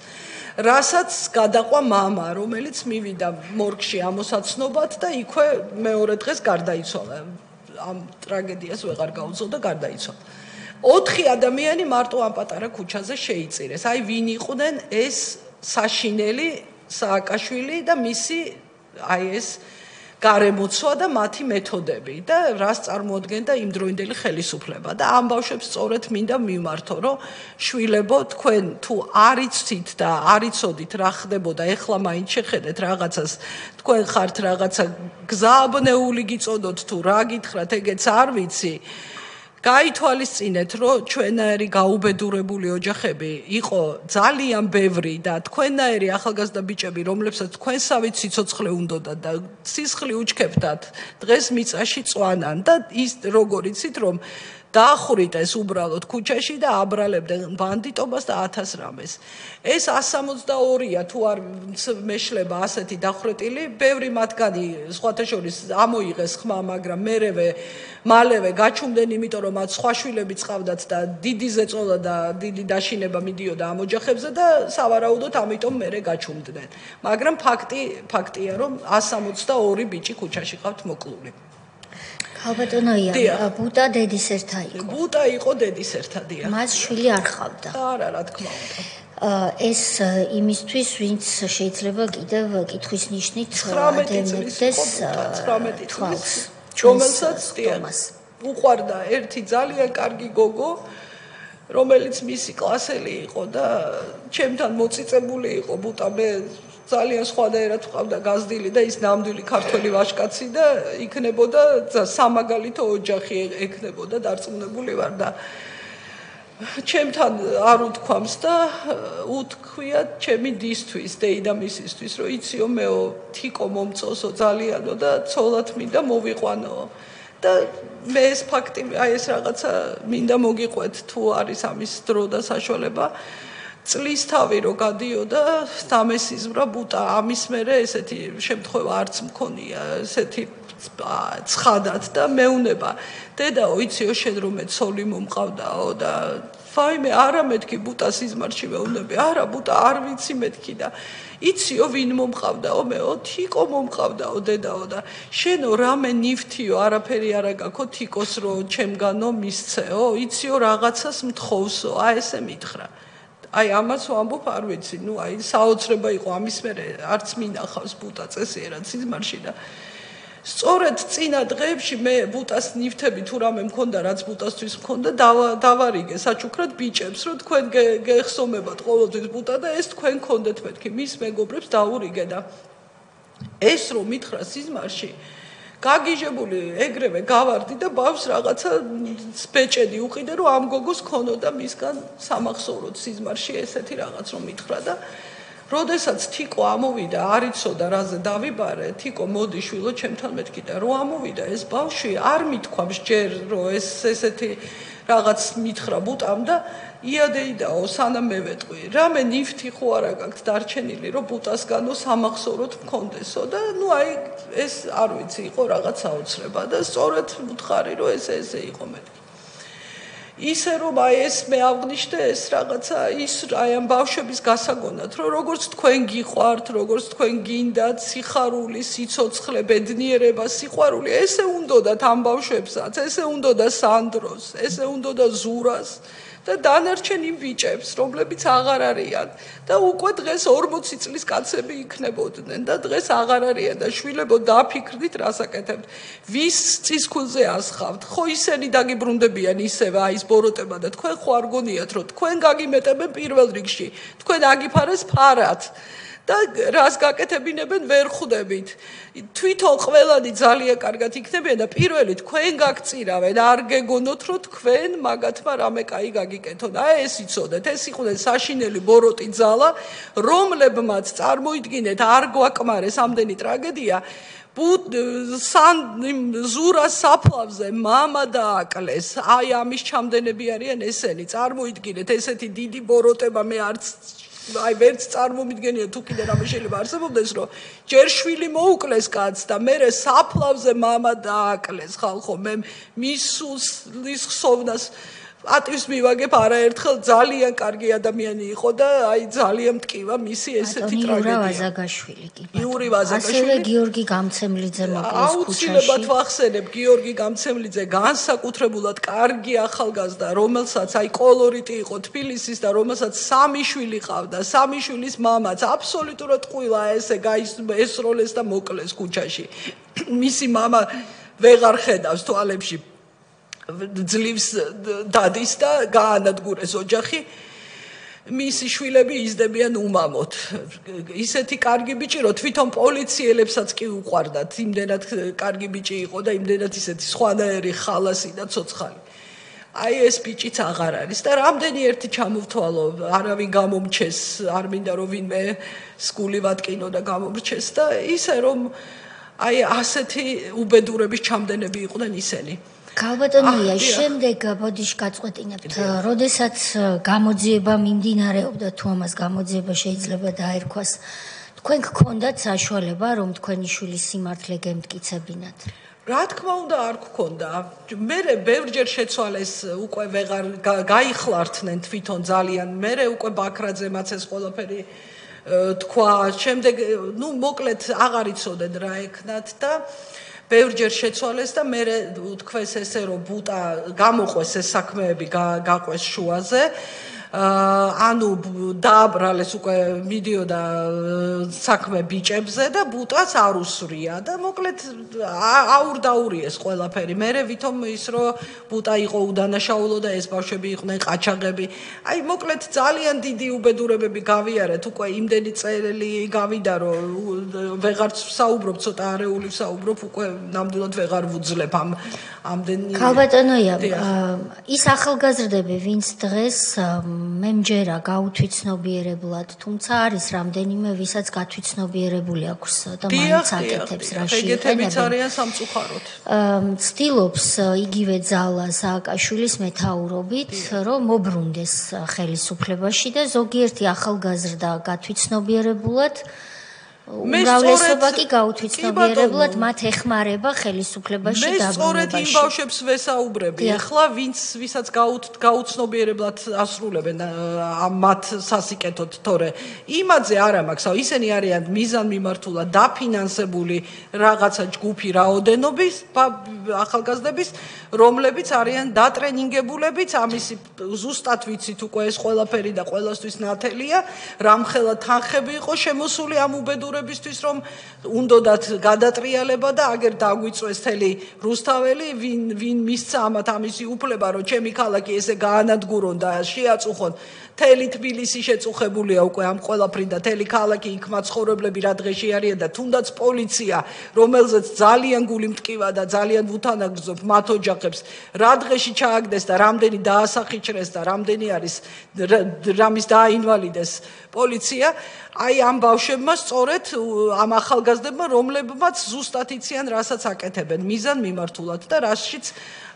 რასაც გადაყვა მამა რომელიც მივიდა მორგში ამოსაცნობად და იქვე მეორე დღეს გარდაიცვალა ამ ტრაგედიას ვეღარ გაუძლო და გარდაიცვალა 4 ადამიანი მარტო ამ პატარა ქუჩაზე შეიწირეს. აი ვინ იყვნენ ეს საშინელი სააკაშვილი და მისი აი ეს გარემოცვა და მათი მეთოდები და რას წარმოადგენდა იმდროინდელი ხელისუფლება და ამ ბავშვებს სწორედ მინდა მიმართო რომ შვილებო თქვენ თუ არიცით და არიცოდით რა ხდებოდა ეხლა მაინც შეხედეთ რაღაცას თქვენ ხართ რაღაცა გზააბნეული გიწოდოთ თუ რა გითხრათ ეგეც არ ვიცი გაითვალისწინეთ რომ ჩვენაერი გაუბედურებული ოჯახები იყო ძალიან ბევრი და თქვენაერი ახალგაზრდა ბიჭები რომლებსაც თქვენსავით სიცოცხლე უნდოდა და სისხლი უჩქებდათ დღეს მიწაში წვანან და ის როგორ იცით რომ დაახურიტეს უბრალოდ ქუჩაში და აბრალებდნენ ბანდიტობას და 1000 რამეს. ეს 162-ია თუ არ მეშლება ასეთი დახვრეტილი, ბევრი მათგანი სხვათა შორის ამოიღეს ხმა, მაგრამ მალევე გაჩუმდნენ, იმიტომ რომ მათ სხვა შვილები წავდათ და დიდი ზეწოლა და დიდი დაშინება მიდიოდა ამ ოჯახებზე და სავარაუდოდ ამიტომ მერე გაჩუმდნენ. მაგრამ ფაქტია რომ 162 ბიჭი ქუჩაში ყავთ მოკლული. ალბათონოია ბუტა დედის ერთა იყო. ბუტა იყო დედის ერთადია. მას შვილი არ ყავდა. არა, რა თქმა უნდა. ეს იმისთვის, ვინც შეიძლება კიდევ კითხვის ნიშნით ადევნებდეს 19 წლის რომელსაც უყვარდა ერთი ძალიან კარგი გოგო, რომელიც მისი კლასელი იყო და ჩემთან მოწიწებული იყო ბუტა მე ძალიან სხვადასხვა ვყავდა გაზრდილი და ის ნამდვილი ქართველი ვაჟკაცი და იქნებოდა სამაგალითო ოჯახი ეკნებოდა დარწმუნებული ვარ და ჩემთან არ უთქვამს და უთქვია ჩემი დისთვის დეიდა მისისთვის რომ იციო მეო თიკო მომწოსო ძალიანო და ცოლად მინდა მოვიყვანო და მე ეს ფაქტი აი ეს რაღაცა მინდა მოგიყვეთ თუ არის ამის დრო და საშუალება წლის თავი რო გადიოდა დამესიზმრა ბუტა ამის მერე ესეთი შემთხვევა არც მქონია ესეთი ცხადად და მეუნება დედაო იციო შენ რომ მე ცოლი მომყავდაო და ფაიმე არა მეთქი ბუტა სიზმარში მეუნები არა ბუტა არ ვიცი მეთქი და იციო ვინ მომყავდაო მეო თიკო მომყავდაო დედაო და შენო რამე ნიფთიო არაფერი არა გაქო თიკოს რო ჩემგანო მისცეო იციო რაღაცას მთხოვსო აი ესე მითხრა აი ამას ვამბობ არ ვიცი ნუ აი საოცრება იყო ამის მერე არც მინახავს ბუტა წესიერად სიზმარში და სწორედ წინა დღეებში მე ბუტას ნიფთები თუ რამე მქონდა რაც ბუტასთვის მქონდა დავარიგე საჩუქრად ბიჭებს რომ თქვენ გეხსომებათ ყოველთვის ბუტა და ეს თქვენ გქონდეთ მეთქი მის მეგობრებს დაურიგე და ეს რომ მითხრა სიზმარში გაგიჟებული ეგრევე გავარდი და ბავშვს რაღაცა ბეჭედი უყიდე რომ ამ გოგოს ქონოდა მისგან სამახსოვროდ სიზმარში ესეთი რაღაც რომ მითხრა და როდესაც თიკო ამოვიდა არ იცოდა რაზე დავიბარე თიკო მოდი შვილო ჩემთან მეთქი და რო ამოვიდა ეს ბავშვი არ მithქვამს ჯერ რომ ეს ესეთი რაღაც მითხრა ბუტამ და იადეიდაო სანამ მე ვეტყვი რამე ნიფთი ხო არა გაქვთ დარჩენილი რომ ბუტასგანო სამახსოვროდ მქონდესო და ნუ აი ეს არ ვიცი იყო რაღაც საოცრება და სწორედ ვუთხარი რომ ესე იყო მეთქი ისე რომ აი ეს მე აღნიშნე ეს რაღაცა ის აი ამ ბავშვების გასაგონად რომ როგორც თქვენ გიყვართ როგორც თქვენ გინდათ სიხარული სიცოცხლე ბედნიერება სიყვარული ესე უნდათ ამ ბავშვებსაც ესე უნდათ სანდროს ესე უნდათ ზურას და დანარჩენ იმ ბიჭებს, რომლებიც აღარ არიან და უკვე დღეს 40 წლის კაცები იქნებოდნენ და დღეს აღარ არიან და შვილებო დაფიქრდით რას აკეთებთ. ვის წისქვილზე ასხავთ? ხო ისინი დაგიბრუნდებიან ისევე აი ეს ბოროტება და თქვენ ხო არ გონიათ რომ თქვენ გაგიმეტებენ პირველ რიგში. თქვენ აგიფარეს ფარად. და რას გაკეთებინებენ ვერ ხვდებით. თვითონ ყველანი ძალიან კარგად იქნებიან და პირველი თქვენ გაგწირავენ, არ გეგონოთ რომ თქვენ მაგათმა რამე კაი გაგიკეთონ. აი ეს იცოდეთ, ეს იყვნენ საშინელი ბოროტი ძალა, რომლებმაც წარმოიდგინეთ არ გვაკმარეს ამდენი ტრაგედია. ზურას საფლავზე მამა დააკლეს. აი ამის ჩამდენები არიან ესენი. წარმოიდგინეთ ესეთი დიდი ბოროტება მე არც აი ვერც წარმომიდგენია თუ კიდე რამე შეიძლება არსებობდეს რომ ჯერ შვილი მოუკლეს კაცს და მერე საფლავზე მამა დააკლეს ხალხო მე მისulis ხსოვნას ატვის მივაგებ არაერთხელ ძალიან კარგი ადამიანი იყო და აი ძალიან მტკივა მისი ესეთი ტრაგედია. იურა ვაზაგაშვილი კი. იური ვაზაგაშვილი. ასევე გიორგი გამცემლიძე მოკლეს ქუჩაში. აუცილებლად ვახსენებ გიორგი გამცემლიძე განსაკუთრებულად კარგი ახალგაზრდა, რომელსაც აი კოლორიტი იყო თბილისის და რომელსაც 3 შვილი ყავდა, 3 შვილის მამაც აბსოლუტურად ყვილა ესე ესროლეს და მოკლეს ქუჩაში. მისი მამა ვეღარ ხედავს თვალებში ძლივს დადის და გაანადგურეს ოჯახი მისი შვილები იზრდებიან უმამოდ ისეთი კარგი ბიჭი რომ თვითონ პოლიციელებსაც კი უყვარდათ იმდენად კარგი ბიჭი იყო და იმდენად ისეთი სხვანაირი ხალასი და ცოცხალი აი ეს ბიჭიც აღარ არის და რამდენი ერთი ჩამოვთვალო არავინ გამომჩეს არ მინდა რომ ვინმე სკული ვატკინო და გამომრჩეს და ისე რომ აი ასეთი უბედურების ჩამდენები იყვნენ ისინი ქალბატონია შემდეგ ბოდიში გაწყვეტინებთ როდესაც გამოძიება მიმდინარეობდა თუ ამას გამოძიება შეიძლება დაერქვას თქვენ გქონდათ საშუალება რომ თქვენი შვილის სიმართლე გემტკიცებინათ რა თქმა უნდა არ გქონდა მე ბევრჯერ შეცვალეს უკვე ვეღარ გაიხლართნენ თვითონ ძალიან მე უკვე ბაქრაძემაც ეს ყველაფერი თქვა შემდეგ ნუ მოკლედ აღარ იცოდნენ რა ეკნათ და ბევრჯერ შეცვალეს და მე თქვეს ესე რომ ბუტა გამოყვეს ეს საქმეები გაყვეს შუაზე ანუ დააბრალეს უკვე მიდიოდა საქმე ბიჭებზე და ბუტას არ უსვრია და მოკლედ აურდაურიეს ყველაფერი მე ვითომ ის რომ ბუტა იყო უდანაშაულო და ეს ბავშვები იყვნენ ყაჩაღები აი მოკლედ ძალიან დიდი უბედურებები გავიარეთ უკვე იმდენი წელი გავიდა რომ ვეღარ საუბრობ ცოტა არეული საუბრობ უკვე ნამდვილად ვეღარ ვუძლებ ამდენი ქალბატონია ის ახალგაზრდები ვინც დღეს მე მჯერა გაუთვითცნობიერებლად, თუმცა არის რამდენიმე ვისაც გათვითცნობიერებული აქვს და მაინც აკეთებს რაში ეგეთებიც არიან სამწუხაროდ. ცდილობს იგივე ძალა სააკაშვილის მეთაურობით, რომ მობრუნდეს ხელისუფლებაში და ზოგიერთი ახალგაზრდა გათვითცნობიერებულად უმრავლესობა კი გაუთვითცნობიერებლად მათ ეხმარება ხელისუფლებაში დაბრუნებაში. მე სწორედ იმ ბავშვებს ვესაუბრები. ახლა ვისაც გაუცნობიერებლად ასრულებენ მათ სასიკეთოდ თორე იმაზე არა მაქვს, ისინი არიან მიზანმიმართულად დაფინანსებული რაღაცა ჯგუფი რაოდენობის ახალგაზრდების, რომლებიც არიან დატრენინგებულებიც, ამისი ზუსტად ვიცით უკვე ეს ყველაფერი და ყველასთვის ნათელია, რამხელა თანხები იყო შემოსული ამ უბედურებისთვის რომ უნდათ გადატრიალება და აგერ დაგვიწვეს თელი რუსთაველი ვინ მისცა ამათ ამისი უფლება რომ ჩემი ქალაქი ესე გაანადგურონ და შეაწუხონ თელი თბილისი შეწუხებულია უკვე ამ ყველაფრით და თელი ქალაქი იქ მაცხოვრებლები რა დღეში არიან და თუნდაც პოლიცია რომელზეც ძალიან გული მტკივა და ძალიან ვუთანაგრძობ მათ ოჯახებს რა დღეში ჩააგდეს და რამდენი დაასახიჩრეს და რამდენი არის რამის დააინვალიდეს პოლიცია აი ამ ბავშვებმა სწორედ ამ ახალგაზრდებმა რომლებმაც ზუსტად იციან რასაც აკეთებენ მიზანმიმართულად და რაშიც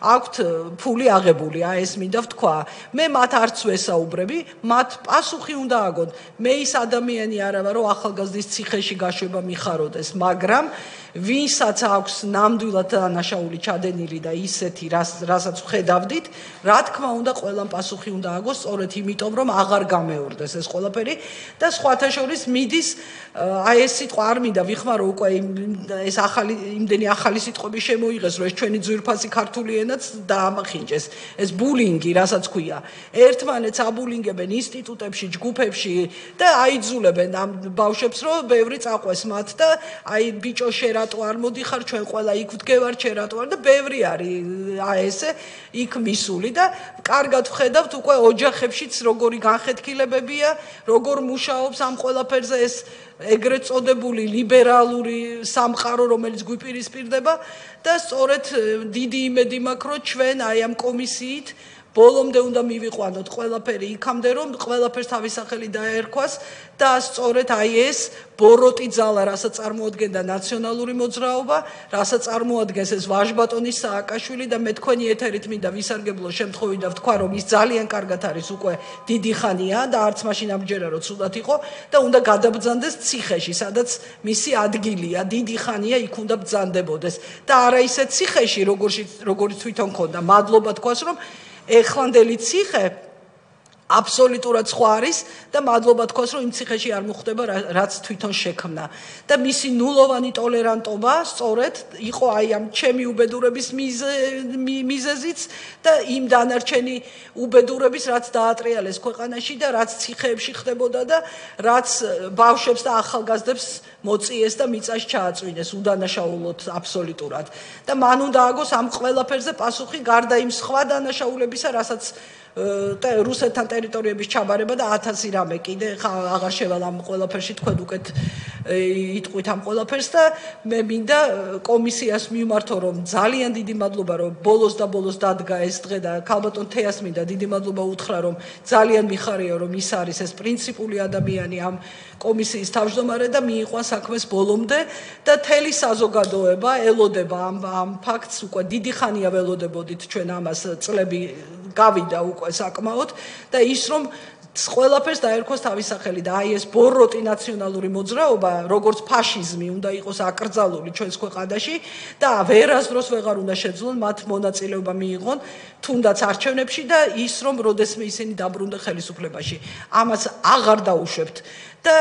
აქვთ ფული აღებული, ეს მინდა ვთქვა. მე მათ არც ვესაუბრები, მათ პასუხი უნდა აგონ. მე ის ადამიანი არა ვარ, რომ ახალგაზრდის ციხეში გაშვება მიხაროდეს, მაგრამ ვინსაც აქვს ნამდვილად დანაშაული ჩადენილი და ისეთი, რასაც ვხედავდით, რა თქმა უნდა, ყველამ პასუხი უნდა აგოს, სწორედ იმიტომ, რომ აღარ გამეორდეს ეს ყველაფერი და სხვათა შორის მიდის ეს სიტყვა არ მინდა ვიხმარო უკვე ეს იმდენი ახალი სიტყვები შემოიღეს, რომ ეს ჩვენი ძვირფასი ქართული ენაც დაამახინჯეს. ეს ბულინგი, რასაც ქვია. ერთმანეთს აბულინგებენ ინსტიტუტებში, ჯგუფებში და აიძულებენ ამ ბავშვებს, რომ ბევრი წაყვეს მათ და აი ბიჭო რატო არ მოდიხარ ჩვენ ყველა იქ ვდგევარ შენ რატო არ და ბევრი არის ესე იქ მისული და კარგად ვხედავთ უკვე ოჯახებშიც როგორი განხეთქილებებია როგორ მუშაობს ამ ყველაფერზე ეს ეგრეთ წოდებული ლიბერალური სამყარო რომელიც გვიპირისპირდება და სწორედ დიდი იმედი მაქვს რომ ჩვენ აი ამ კომისიით ბოლომდე უნდა მივიყვანოთ ყველაფერი იქამდე რომ ყველაფერს თავის სახელი დაერქვას და სწორედ აი ეს ბოროტი ძალა რასაც წარმოადგენდა ნაციონალური მოძრაობა რასაც წარმოადგენს ეს ვაჟბატონის სააკაშვილი და მე თქვენი ეთერით მინდა ვისარგებლო შემთხვევით და ვთქვა რომ ის ძალიან კარგად არის უკვე დიდი ხანია და არც მაშინ ამჯერა რომ ცუდად იყო და უნდა გადაბრძანდეს ციხეში სადაც მისი ადგილია დიდი ხანია იქ უნდა ბრძანდებოდეს და არა ისე ციხეში როგორც თვითონ ქონდა მადლობა თქვას რომ ეხლანდელი ციხე აბსოლუტურად სხვა არის და მადლობა თქვას რომ იმ ციხეში არ მოხდება რაც თვითონ შექმნა და მისი ნულოვანი ტოლერანტობა სწორედ იყო აი ამ ჩემი უბედურების მიზეზიც და იმ დანარჩენი უბედურების რაც დაატრიალეს ქვეყანაში და რაც ციხეებში ხდებოდა და რაც ბავშვებს და ახალგაზრდებს მოწიეს და მიწაში ჩააწვინეს უდანაშაულოდ აბსოლუტურად და მან უნდა აგოს ამ ყველაფერზე პასუხი გარდა იმ სხვა დანაშაულებისა რასაც რუსეთთან ტერიტორიების ჩაბარება და 1000 რამე კიდე აღარ შევალ ამ ყველაფერში თქვენ უკეთ იტყვით ამ ყველაფერს და მე მინდა კომისიას მიმართო რომ ძალიან დიდი მადლობა რომ ბოლოს და ბოლოს დადგა ეს დღე და ქალბატონ თეას მინდა დიდი მადლობა უთხრა რომ ძალიან მიხარია რომ ის არის ეს პრინციპული ადამიანი ამ კომისიის თავმჯდომარე და მიიყვანს საქმეს ბოლომდე და თელი საზოგადოება ელოდება ამ ფაქტს უკვე დიდი ხანია ველოდებოდით ჩვენ ამას წლები გავიდა უკვე საკმაოდ და ის რომ ყველაფერს დაერქვას თავის სახელი და აი ეს ბოროტი ნაციონალური მოძრაობა როგორც ფაშიზმი უნდა იყოს აკრძალული ჩვენს ქვეყანაში და ვერასდროს ვეღარ უნდა შეძლონ მათ მონაწილეობა მიიღონ თუნდაც არჩევნებში და ის რომ როდესმე ისინი დაბრუნდნენ ხელისუფლებაში ამას აღარ დაუშვებთ და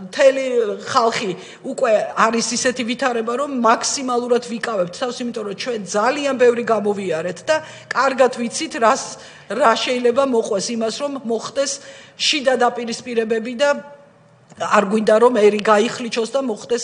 მთელი ხალხი უკვე არის ისეთი ვითარება რომ მაქსიმალურად ვიკავებთ თავს იმიტომ რომ ჩვენ ძალიან ბევრი გამოვიარეთ და კარგად ვიცით რა შეიძლება მოყვეს იმას რომ მოხდეს შიდა დაპირისპირებები და არ გვინდა რომ ერი გაიხლიჩოს და მოხდეს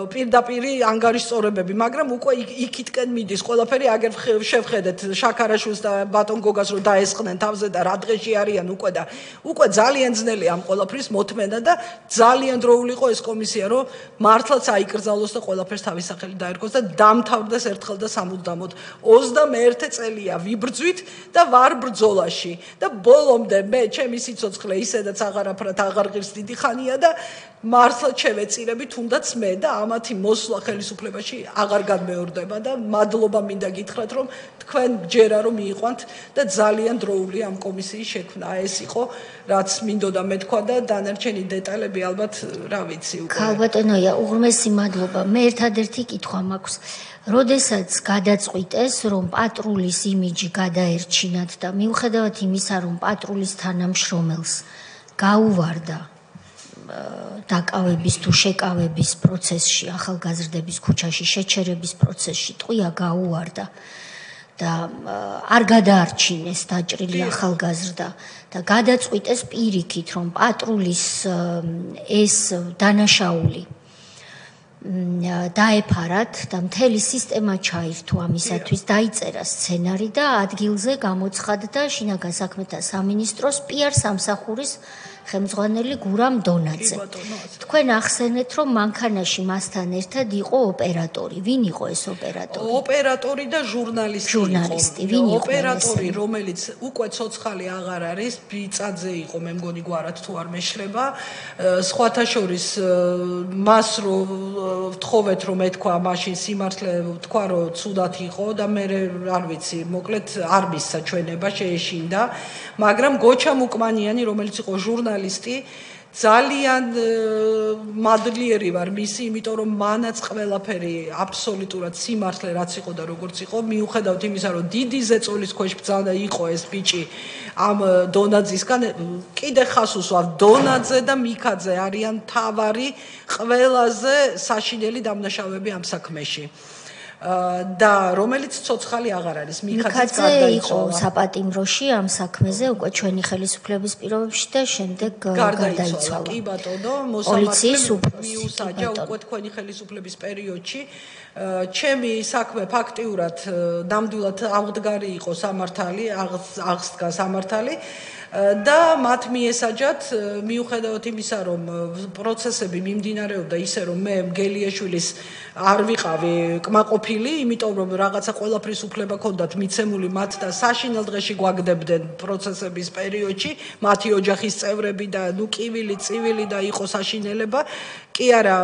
პირდაპირი ანგარიშწორებები მაგრამ უკვე იქითკენ მიდის ყველაფერი აგერ შევხედეთ შაქარაშვილს და ბატონ გოგას რომ დაესხნენ თავზე და რა დღეში არიან უკვე ძალიან ძნელი ამ ყველაფრის მოთმენა და ძალიან დროული იყო ეს კომისია რომ მართლაც აიკრძალოს და ყველაფერს თავის სახელი დაერქვას და დამთავრდეს ერთხელ და სამუდამოდ 21 წელია ვიბრძვით და ვარ ბრძოლაში და ბოლომდე მე ჩემი სიცოცხლე ისედაც აღარაფრად აღარ ღირს დიდი ხანია და მართლაც შევეწირები თუნდაც მე და ამათი მოსვლა ხელისუფლებაში აღარ განმეორდება და მადლობა მინდა გითხრათ რომ თქვენ გჯერა რომ მიიყვანთ და ძალიან დროული ამ კომისიის შექმნა ეს იყო რაც მინდოდა მეთქვა და დანარჩენი დეტალები ალბათ რა ვიცი უკვე ქალბატონოია უღრმესი მადლობა მე ერთადერთი კითხვა მაქვს როდესაც გადაწყვიტეს რომ პატრულის იმიჯი გადაერჩინათ და მიუხედავად იმისა რომ პატრულის თანამშრომელს გაუვარდა დაკავების თუ შეკავების პროცესში ახალგაზრდების ქუჩაში შეჩერების პროცესში ტყვია გაუვარდა და არ გადაარჩინეს დაჭრილი ახალგაზრდა და გადაწყვიტეს პირიქით რომ პატრულის ეს დანაშაული დაეფარათ და მთელი სისტემა ჩაირთო ამისათვის დაიწერა სცენარი და ადგილზე გამოცხადდა შინაგან საქმეთა სამინისტროს პიარ სამსახურის ხელმძღვანელი გურამ დონაძე. თქვენ ახსენეთ, რომ მანქანაში მასთან ერთად იყო ოპერატორი. ვინ იყო ეს ოპერატორი? ოპერატორი და ჟურნალისტი. ვინ იყო? ოპერატორი, რომელიც უკვე ცოცხალი აღარ არის, ბიწაძე იყო, მე მგონი გვარად თუ არ მეშლება. სხვათა შორის მას რო ვთხოვეთ რომ ეთქვა მაშინ სიმართლე თქვა რომ ცუდად იყო და მე არ ვიცი მოკლედ არ მისცა ჩვენება შეეშინდა მაგრამ გოჩა მუკმანიანი რომელიც იყო ჟურნალისტი ძალიან მადლიერი ვარ მისი იმიტომ რომ მანაც ყველაფერი აბსოლუტურად სიმართლე რაც იყო და როგორც იყო მიუხედავთ იმისა რომ დიდი ზეწოლის ქვეშ ბრძანა იყო ეს ბიჭი ამ დონაძისგან კიდე ხას უსვავ დონაძე და მიქაძე არიან თავარი ყველაზე საშინელი დამნაშავეები ამ საქმეში და რომელიც ცოცხალი აღარ არის მიქაძეც იყო საპატიმროში ამ საქმეზე უკვე ჩვენი ხელისუფლების პირობებში და შემდეგ გარდაიცვალა კი ბატონო მოსამართლე მიუსაჯა უკვე თქვენი ხელისუფლების პერიოდში ჩემი საქმე ფაქტიურად ნამდვილად აღდგარი იყო სამართალი აღსდგა სამართალი და მათ მიესაჯათ მიუხედავად იმისა რომ პროცესები მიმდინარეობდა ისე რომ მე მგელიაშვილის არ ვიყავი კმაყოფილი იმიტომ რომ რაღაცა ყველაფრის უფლება ქონდათ მიცემული მათ და საშინელ დღეში გვაგდებდნენ პროცესების პერიოდში მათი ოჯახის წევრები და ნუ კივილი წივილი და იყო საშინელება კი არა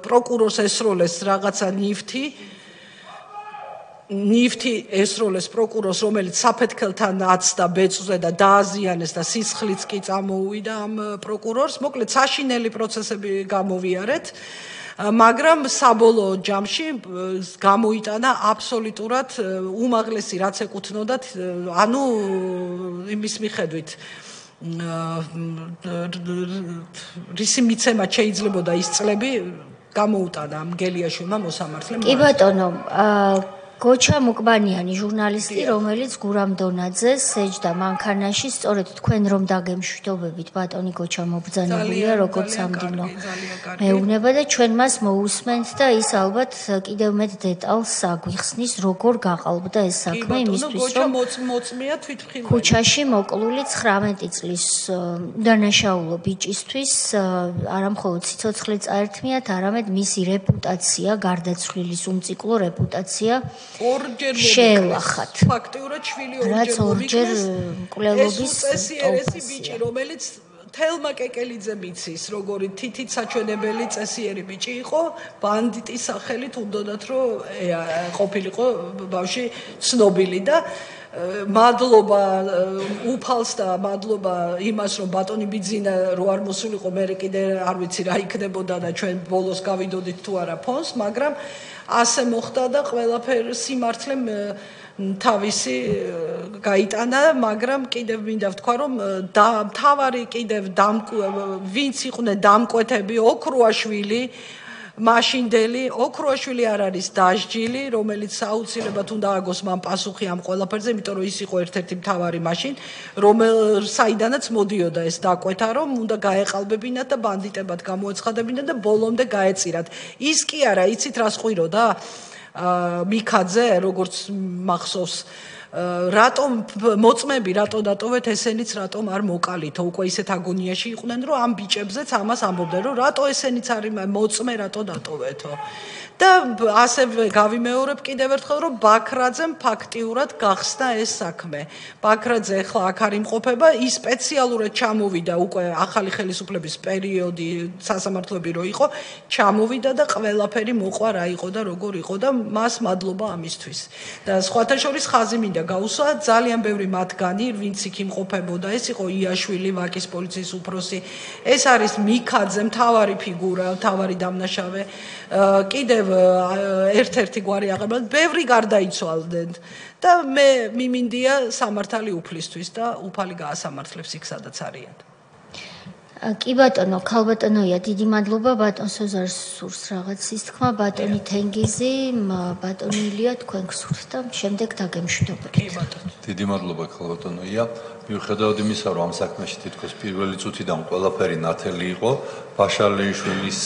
პროკურორს ესროლეს რაღაცა ნიფთი ესროლეს პროკურორს რომელიც საფეთქელთან აცდა ბეწვზე და დააზიანეს და სისხლიც კი წამოუვიდა ამ პროკურორს მოკლედ საშინელი პროცესები გამოვიარეთ მაგრამ საბოლოო ჯამში გამოიტანა აბსოლუტურად უმაღლესი რაც ეკუთვნოდათ ანუ იმის მიხედვით რისი მიცემა შეიძლებოდა ის წლები გამოუტანა მგელიაშვილმა მოსამართლემ კი ბატონო გოჩა მუკმანიანი ჟურნალისტი რომელიც გურამ დონაძეს ეჯდა მანქანაში სწორედ თქვენ რომ დაგემშვიდობებით ბატონი გოჩა მობრძანებულია როგორც სამდივნო მეუბნება და ჩვენ მას მოусმენთ და ის ალბათ კიდევ მეტ დეტალს აგვიხსნის როგორ გაყალბდა ეს საქმე იმისთვის რომ მოწმია თვითმხილველი ქუჩაში მოკლული 19 წლის დანაშაულო ბიჭისთვის არა მხოლოდ სიცოცხლე წაერთმიათ არამედ მისი რეპუტაცია გარდაცვლილის უმციკლო რეპუტაცია ორჯერ შეელახათ. ფაქტიურად შვილი ორჯერ მკვლელობის წესიერესი ბიჭი, რომელიც თელმა კეკელიძე მიცის, როგორი თითით საჩვენებელი წესიერი ბიჭი იყო, ბანდიტის სახელით უნდათ რომ ყოფილიყო ბავში ცნობილი და მადლობა უფალს და მადლობა იმას რომ ბატონი ბიძინა რო არ მოსულიყო მე კიდე არ ვიცი რა იქნებოდა და ჩვენ ბოლოს გავიდოდით თუ არა ფონს მაგრამ ასე მოხდა და ყველაფერი სიმართლე თავისი გაიტანა მაგრამ კიდევ მინდა ვთქვა რომ თავარი კიდევ ვინც იყვნენ დამკვეთები ოქრუაშვილი მაშინდელი ოქრუაშვილი არ არის დასჯილი რომელიც აუცილებლად უნდა აგოს მან პასუხი ამ ყველაფერზე იმიტომ რომ ის იყო ერთ-ერთი მთავარი მაშინ საიდანაც მოდიოდა ეს დაკვეთა რომ უნდა გაეყალბებინათ და ბანდიტებად გამოეცხადებინათ და ბოლომდე გაეწირათ ის კი არა იცით რა სყვიროდა მიქაძე როგორც მახსოვს რატომ მოწმები რატო დატოვეთ ესენიც რატომ არ მოკალითო უკვე ისეთ აგონიაში იყვნენ რომ ამ ბიჭებზეც ამას ამბობდნენ რომ რატო ესენიც არის მოწმე რატო დატოვეთო და ასევე გავიმეორებ კიდევ ერთხელ რომ ბაქრაძემ ფაქტიურად გახსნა ეს საქმე ბაქრაძე ახლა აქ არ იმყოფება ის სპეციალურად ჩამოვიდა უკვე ახალი ხელისუფლების პერიოდი სასამართლოები რო იყო ჩამოვიდა და ყველაფერი მოყვა რა იყო და როგორ იყო და მას მადლობა ამისთვის და სხვათა შორის ხაზი მინდა გაუსვა ძალიან ბევრი მათგანი ვინც იქ იმყოფებოდა ეს იყო იაშვილი ვაკის პოლიციის უფროსი ეს არის მიქაძე მთავარი ფიგურა მთავარი დამნაშავე კიდევ ერთ-ერთი გვარი აღებულად ბევრი გარდაიცვალდნენ და მე მიმინდია სამართალი უფლისთვის და უფალი გაასამართლებს იქ სადაც არიან კი ბატონო ქალბატონოია დიდი მადლობა ბატონ სოზარს სურს რაღაც ითქმა ბატონი თენგიზი ბატონი ილია თქვენ გსურთ და შემდეგ დაგემშვიდობებით კი ბატონო დიდი მადლობა ქალბატონოია მიუხედავად იმისა რომ ამ საქმეში თითქოს პირველი წუთიდან ყველაფერი ნათელი იყო ბაშალიშვილის